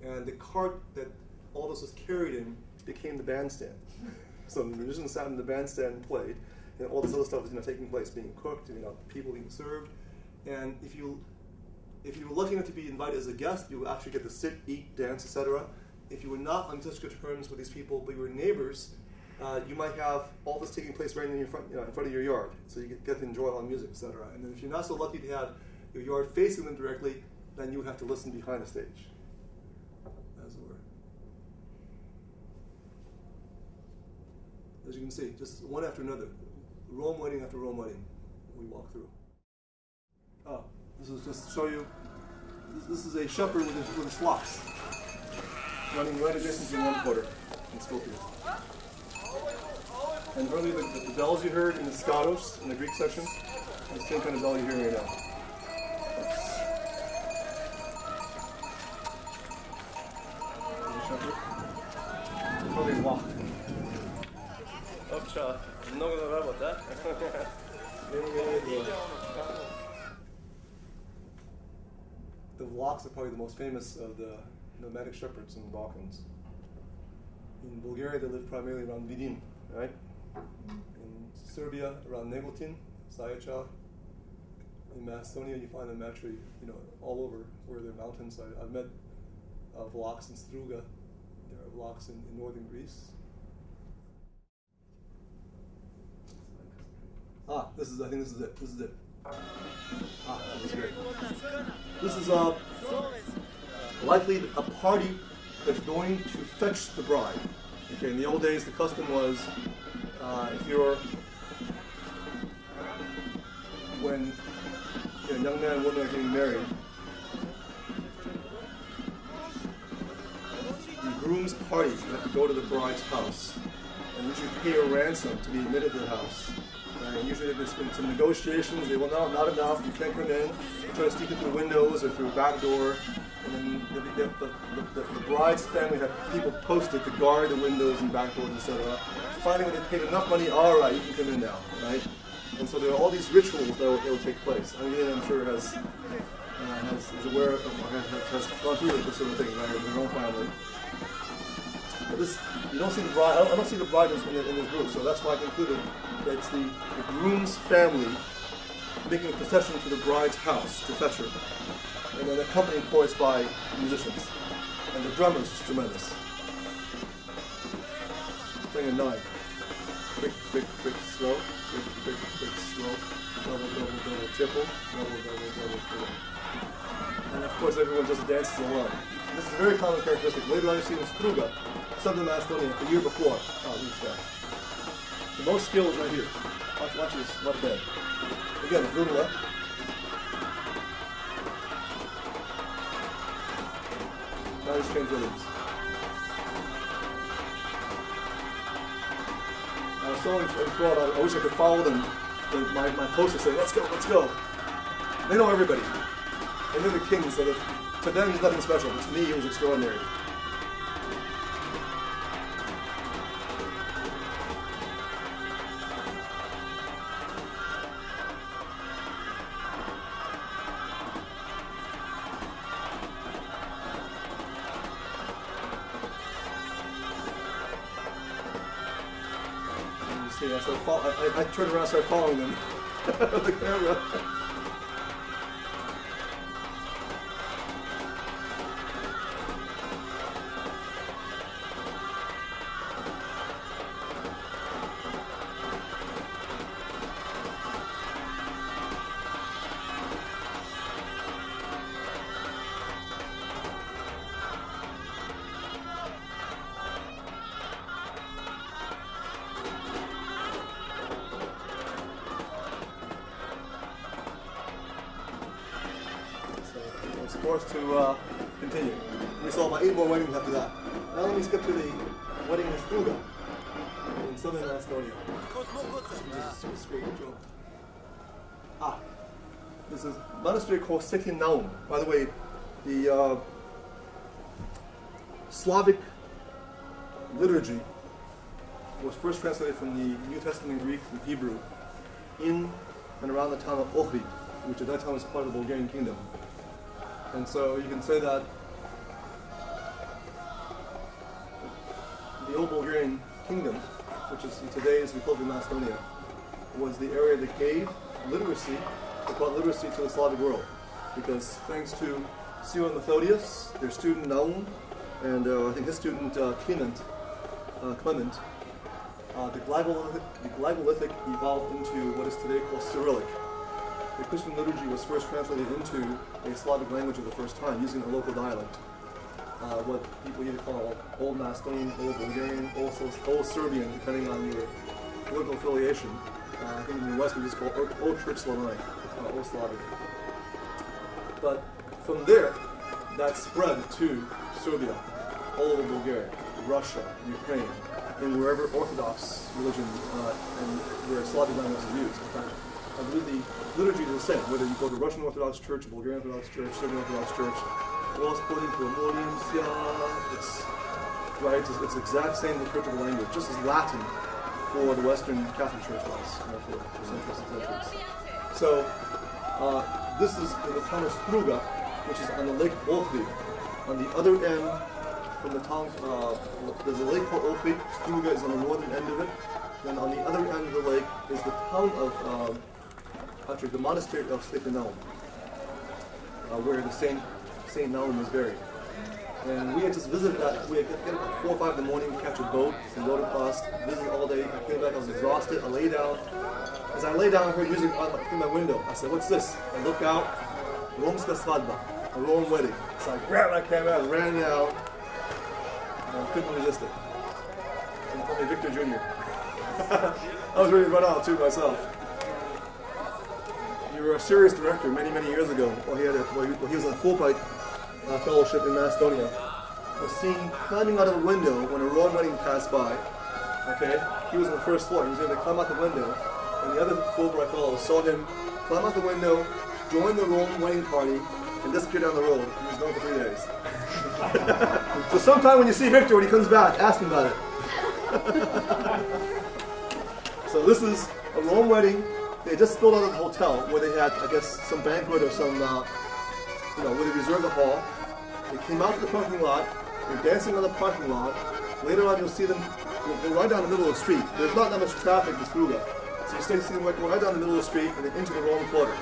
And the cart that all this was carried in became the bandstand. So the musicians sat in the bandstand and played, and all this other stuff was taking place, being cooked, people being served. And if you were lucky enough to be invited as a guest, you would actually get to sit, eat, dance, etc. If you were not on such good terms with these people, but you were neighbors, you might have all this taking place right in your front, in front of your yard, so you get to enjoy all the music, etc. And then if you're not so lucky to have your yard facing them directly, then you would have to listen behind the stage, as it were. As you can see, just one after another, Rome wedding after Rome wedding, we walk through. This is just to show you. This is a shepherd with his flocks, running right adjacent to one quarter in Skopje. And earlier, the bells you heard in the Skados, in the Greek section, are the same kind of bell you're hearing right now. Probably walk. Много работа. The Vlachs are probably the most famous of the nomadic shepherds in the Balkans. In Bulgaria, they live primarily around Vidin, right? In Serbia, around Negotin, Sajača. In Macedonia, you find them actually, all over where they're mountains. I've met Vlachs in Struga. There are Vlachs in northern Greece. I think this is it. This is it. This is great. This is likely a party that's going to fetch the bride. Okay, in the old days, the custom was when a young man and woman are getting married, the groom's party have to go to the bride's house and usually pay a ransom to be admitted to the house. And usually there's been some negotiations. They will not enough. You can't come in. They try to sneak in through windows or through a back door. And then the bride's family had people posted to guard the windows and back doors, etc. Finally, when they paid enough money, all right, you can come in now, right? And so there are all these rituals that will take place. I'm sure is aware of, has gone through this sort of thing, right, in their own family. But this, you don't see the bride. I don't see the bride in this group, so that's why I concluded that it's the groom's family making a procession to the bride's house to fetch her, and then accompanied, of course, by musicians. And the drummers is tremendous. Playing a 9. Quick, slow. Quick, slow. Double, triple. Double. And of course, everyone just dances along. And this is a very common characteristic. Later on, you see in Struga, Southern Macedonia, the year before. These guys. The most skill is right here. Watch this left bed. Again, Vrumla. Now he's changed rhythms. I was so enthralled, I wish I could follow them. My poster said, let's go. They know everybody. And they're the kings, so to them he's nothing special, but to me he was extraordinary. I turned around and started following them with the camera. Forced to continue. We saw about 8 more weddings after that. Now let me skip to the wedding in Struga. in southern Macedonia. This is great, Joe. This is a monastery called Sekin Naum. By the way, the Slavic liturgy was first translated from the New Testament Greek and Hebrew in and around the town of Ohrid, which at that time was part of the Bulgarian kingdom. And so you can say that the old Bulgarian kingdom, which is in today's Republic of Macedonia, was the area that gave literacy, they call it literacy, to the Slavic world. Because thanks to Cyril and Methodius, their student Naum, and I think his student Clement, the Glagolithic evolved into what is today called Cyrillic. The Christian liturgy was first translated into a Slavic language for the first time, using a local dialect. What people either call Old Macedonian, Old Bulgarian, Old Serbian, depending on your political affiliation. I think in the West we just call Old Church Slavonic, Old Slavic. But from there, that spread to Serbia, all over Bulgaria, Russia, Ukraine, and wherever Orthodox religion and where Slavic language is used. In fact, I believe the liturgy is the same, whether you go to Russian Orthodox Church, Bulgarian Orthodox Church, Serbian Orthodox Church, Господи, помолимся, it's the exact same liturgical language, just as Latin for the Western Catholic Church was, for centuries and centuries. So, this is in the town of Struga, which is on the lake Ohrid. On the other end, from the town, there's a lake called Ohrid. Struga is on the northern end of it. Then on the other end of the lake is the town of, actually the monastery of Stepanel, where the Saint Naum is buried. And we had just visited that. We had get up at 4 or 5 in the morning, catch a boat, and rode across, visited all day. I came back, I was exhausted. I lay down. As I lay down, I heard music through my window. I said, "What's this?" I look out, Romska svadba, a Roman wedding. So I grabbed my camera and ran out. And I couldn't resist it. And called me Victor Jr. I was ready to run out too myself. You were a serious director many, many years ago. While he was on a Fulbright fellowship in Macedonia, was seen climbing out of a window when a Roman wedding passed by. Okay, he was on the first floor. He was going to climb out the window, and the other Fulbright fellows saw him climb out the window, join the Roman wedding party, and disappear down the road. He was gone for 3 days. So sometime when you see Victor, when he comes back, ask him about it. So this is a Roman wedding. They just spilled out of the hotel where they had, I guess, some banquet or some, where they reserved the hall. They came out to the parking lot. They're dancing on the parking lot. Later on, you'll see them. They're right down the middle of the street. There's not that much traffic in Struga, so you stay seeing them right down the middle of the street and then into the Roman Quarter.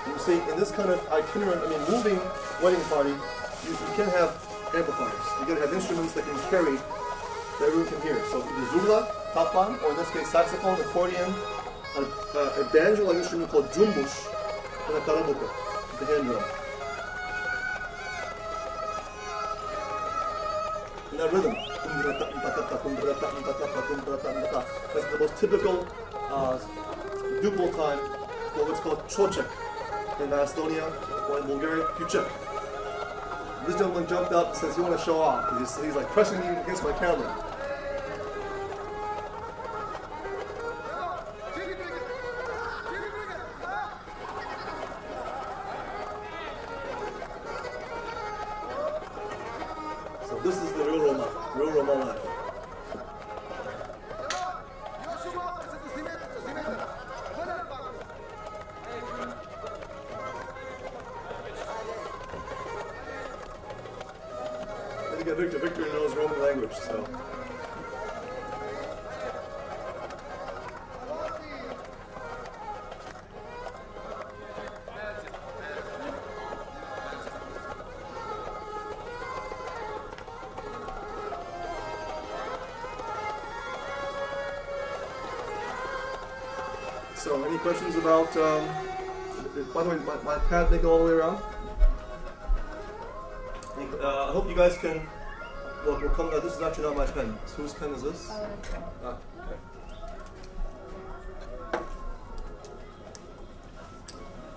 And you see, in this kind of itinerant, moving wedding party, you can't have amplifiers. You got to have instruments that can carry that everyone can hear. So the zurla, tapan, or in this case saxophone, accordion, a banjo-like instrument called jumbush, and a karabuka, the hand drum. And that rhythm, that's the most typical duple time for what's called chochek in Macedonia, or in Bulgaria, puchek. This gentleman jumped up and says he wants to show off. He's like pressing me against my camera. So this is the real Roma life. Victor knows Roman language, so. So, any questions about, by the way, my pad make it all the way around? I hope you guys can. Well, we'll come. This is actually not my pen. So whose pen is this? Okay.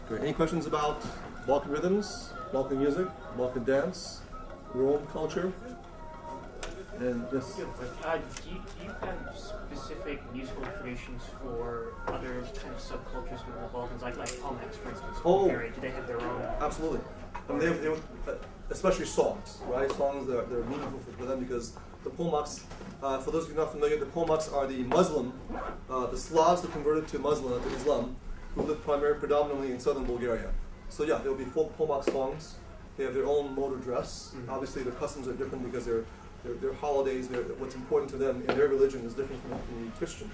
Great. Any questions about Balkan rhythms, Balkan music, Balkan dance, Rome culture. And this. Do you have specific musical traditions for other kind of subcultures within the Balkans, like Polniks, for instance? Bulgaria, do they have their own? Absolutely. I mean, they have, especially songs, right? Songs that are meaningful for them because the Polniks, for those of you not familiar, the Polniks are the Muslim, the Slavs who converted to Islam, who live predominantly in southern Bulgaria. So yeah, there will be folk Polnik songs. They have their own mode of dress. Mm-hmm. Obviously, their customs are different because their holidays, what's important to them in their religion is different from the Christian.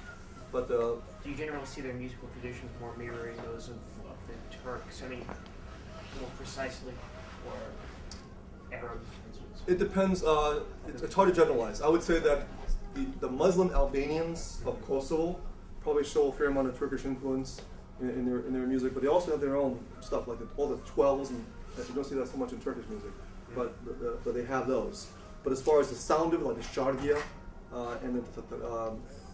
But do you generally see their musical traditions more mirroring those of the Turks? I mean, more precisely, or Arabs, for instance? It depends. It's hard to generalize. I would say that the Muslim Albanians of Kosovo probably show a fair amount of Turkish influence in their music, but they also have their own stuff, like all the 12s, and you don't see that so much in Turkish music, but they have those. But as far as the sound of it, like the shargia, and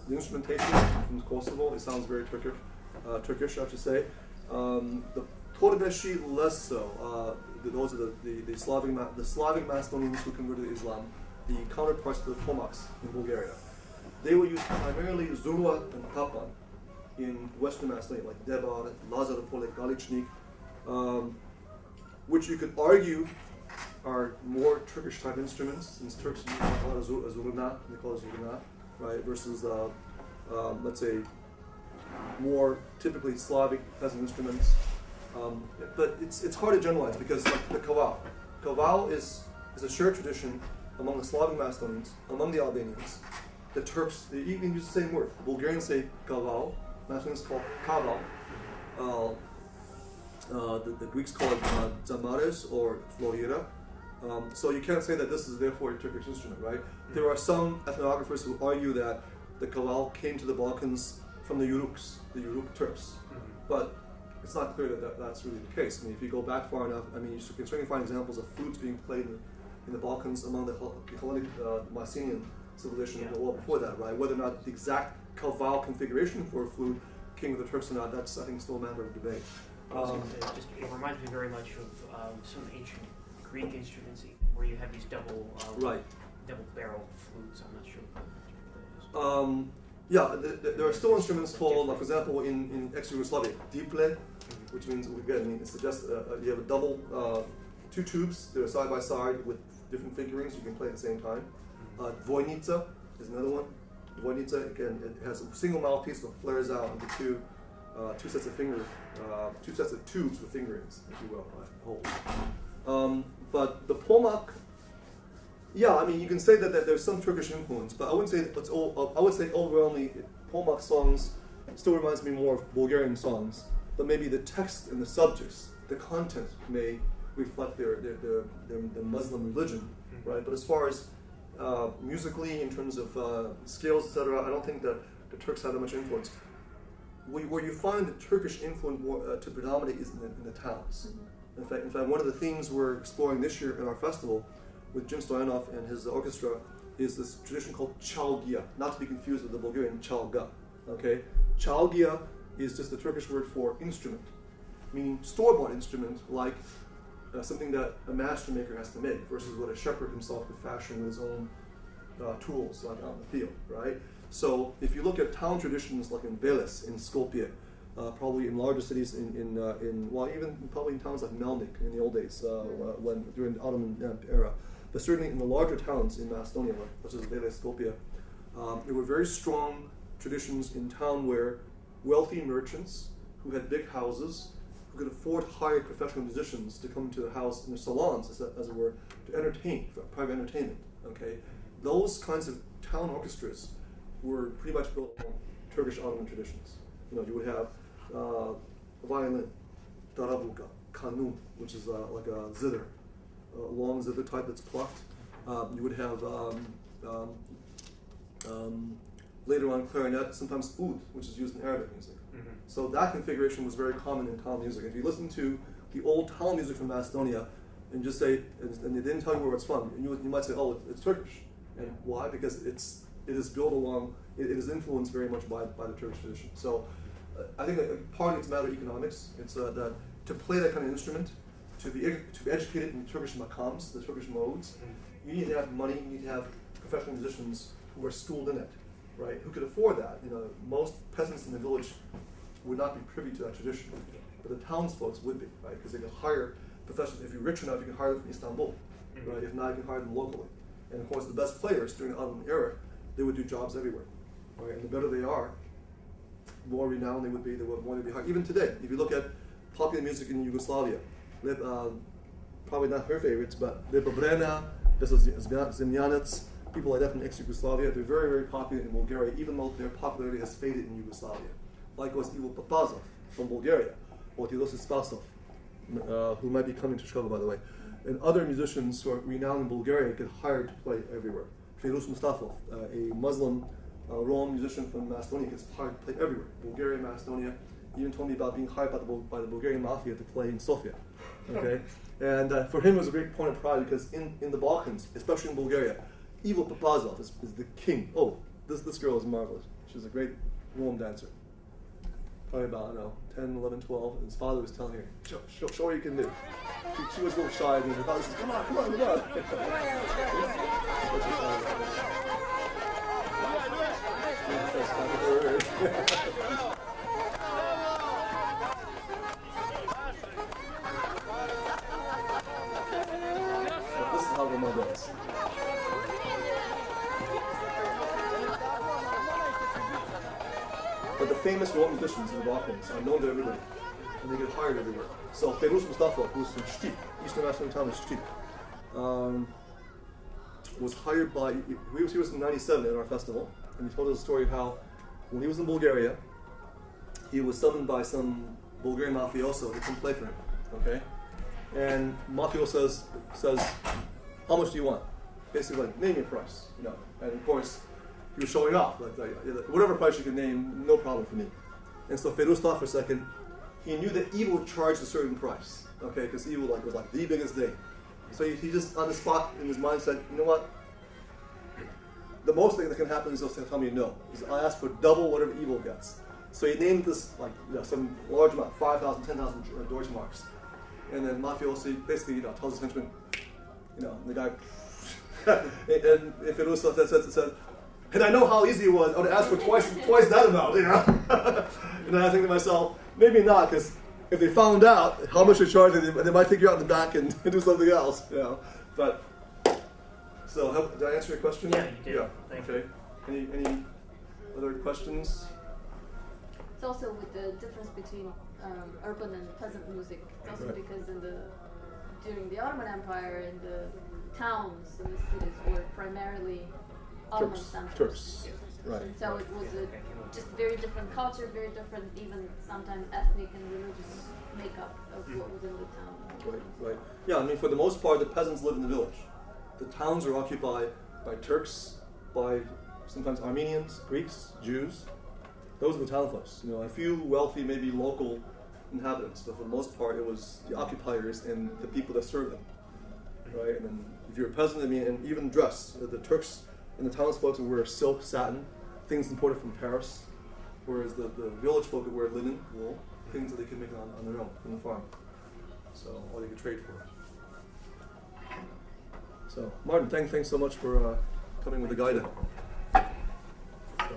the instrumentation from Kosovo, it sounds very Turkish, I should say. The Torbeshi less so. Those are the Slavic Macedonians who converted to Islam, the counterparts to the Polniks in Bulgaria. They will use primarily Zurla and Kapan in Western Macedonia, like Debar, Lazaropole, Galichnik, which you could argue are more Turkish type instruments, since Turks use a lot of zurna, they call it zurna, right, versus let's say more typically Slavic peasant instruments. But it's hard to generalize because like the kaval is a shared tradition among the Slavic Macedonians, among the Albanians. The Turks, they even use the same word. The Bulgarians say kaval, Macedonians call kaval. The Greeks call it zamares or floira. So you can't say that this is therefore a Turkish instrument, right? There are some ethnographers who argue that the kaval came to the Balkans from the Yuruks, the Yuruk Turks. But it's not clear that that's really the case. I mean, if you go back far enough, I mean, you can certainly find examples of flutes being played in the Balkans among the Hellenic Mycenaean civilization well before that, right? Whether or not the exact kaval configuration for a flute came with the Turks or not, that's, I think, still a matter of debate. It reminds me very much of some ancient Greek instruments where you have these double barrel flutes. I'm not sure. Yeah, there are still instruments called, for example, in ex-Yugoslavia, diple, which means, again, it suggests you have a double, two tubes that are side by side with different figurines you can play at the same time. Dvojnica is another one. Dvojnica, again, it has a single mouthpiece that flares out into two sets of tubes with fingerings, if you will, holes. But the Polmak, yeah, I mean, you can say that there's some Turkish influence, but I wouldn't say it's all. I would say overwhelmingly, Polmak songs still reminds me more of Bulgarian songs, but maybe the text and the subjects, the content may reflect their Muslim religion, right? But as far as musically, in terms of scales, etc., I don't think that the Turks have that much influence. Where you find the Turkish influence to predominate is in the towns. In fact, one of the themes we're exploring this year in our festival with Jim Stoyanov and his orchestra is this tradition called chalgia, not to be confused with the Bulgarian chalga. Okay, chalgia is just the Turkish word for instrument, meaning store-bought instrument, like something that a master maker has to make, versus what a shepherd himself could fashion with his own tools, like out in the field, right? So if you look at town traditions like in Veles, in Skopje, probably in larger cities even probably in towns like Melnik in the old days, during the Ottoman era, but certainly in the larger towns in Macedonia, such as Veles, Skopje, there were very strong traditions in town where wealthy merchants who had big houses, who could afford to hire professional musicians to come to the house in their salons, as it were, to entertain, for private entertainment. Okay, those kinds of town orchestras were pretty much built on Turkish Ottoman traditions. You know, you would have a violin, darabuka, kanun, which is like a zither, a long zither type that's plucked. You would have later on clarinet, sometimes oud, which is used in Arabic music. So that configuration was very common in town music. If you listen to the old town music from Macedonia and just say, and they didn't tell you where it's from, and you might say, oh, it's Turkish. And why? Because it is built along, it is influenced very much by the Turkish tradition. So I think partly it's a matter of economics. It's that to play that kind of instrument, to be educated in Turkish makams, the Turkish modes, you need to have money. You need to have professional musicians who are schooled in it, right? Who could afford that? You know, most peasants in the village would not be privy to that tradition, but the townsfolk would be, right? Because they could hire professionals. If you're rich enough, you can hire them from Istanbul, right? If not, you can hire them locally. And of course, the best players during the Ottoman era, they would do jobs everywhere, right? And the better they are, the more renowned they would be, the more they'd be hired. Even today, if you look at popular music in Yugoslavia, probably not her favorites, but Lepa Brena, Zemljanec, people like that from ex-Yugoslavia, they're very, very popular in Bulgaria, even though their popularity has faded in Yugoslavia. Likewise, Ivo Papazov from Bulgaria, or Tilosi Spasov, who might be coming to Chicago, by the way. And other musicians who are renowned in Bulgaria get hired to play everywhere. Feiruz Mustafov, a Muslim Roma musician from Macedonia, gets hired to play everywhere. Bulgaria, Macedonia. He even told me about being hired by the Bulgarian mafia to play in Sofia. Okay, and for him it was a great point of pride because in the Balkans, especially in Bulgaria, Ivo Papazov is the king. Oh, this girl is marvelous. She's a great Rome dancer. Probably about, I don't know, 10, 11, 12. And his father was telling her, show what you can do. She was a little shy, and her father says, come on. This is how Roma does. But the famous Roma musicians in the Balkans are known to everybody, and they get hired everywhere. So Feiruz Mustafa, who's from Shtik, Eastern Macedonian town of Shtik, was hired by, he was in 97 at our festival, and he told us a story of how when he was in Bulgaria, he was summoned by some Bulgarian mafioso to come play for him, okay? And mafioso says, how much do you want? Basically like, name your price, you know. And of course, he was showing off, like whatever price you could name, no problem for me. And so Feiruz thought for a second, he knew that Ivo would charge a certain price, okay, because Ivo was like the biggest name. So he just on the spot in his mind said, you know what? The most thing that can happen is they'll tell me no. I ask for double whatever Ivo gets. So he named this some large amount, 5,000, 10,000 Deutschmarks. And then mafiosi basically tells his henchman, the guy, and if Feiruz said, and I know how easy it was. I would ask for twice that amount, And then I think to myself, maybe not, because if they found out how much you're charging, they might take you out in the back and do something else, But so, did I answer your question? Yeah, you did. Yeah. Thank Okay. Any other questions? It's also with the difference between urban and peasant music. It's also Right. because during the Ottoman Empire, in the towns and the cities were primarily Ottoman centers. Turks. Right. And so it was just very different culture, very different, even sometimes ethnic and religious makeup of what was in the town. Right. Yeah, I mean, for the most part, the peasants live in the village. The towns are occupied by Turks, by sometimes Armenians, Greeks, Jews. Those are the town folks. A few wealthy, maybe local inhabitants, but for the most part, it was the occupiers and the people that served them. Right. And then if you're a peasant, and even dress, the Turks and the townsfolk would wear silk, satin, things imported from Paris, whereas the village folk would wear linen, wool, things that they could make on their own from the farm. So, all they could trade for. So, Martin, thanks so much for coming with the guide. So.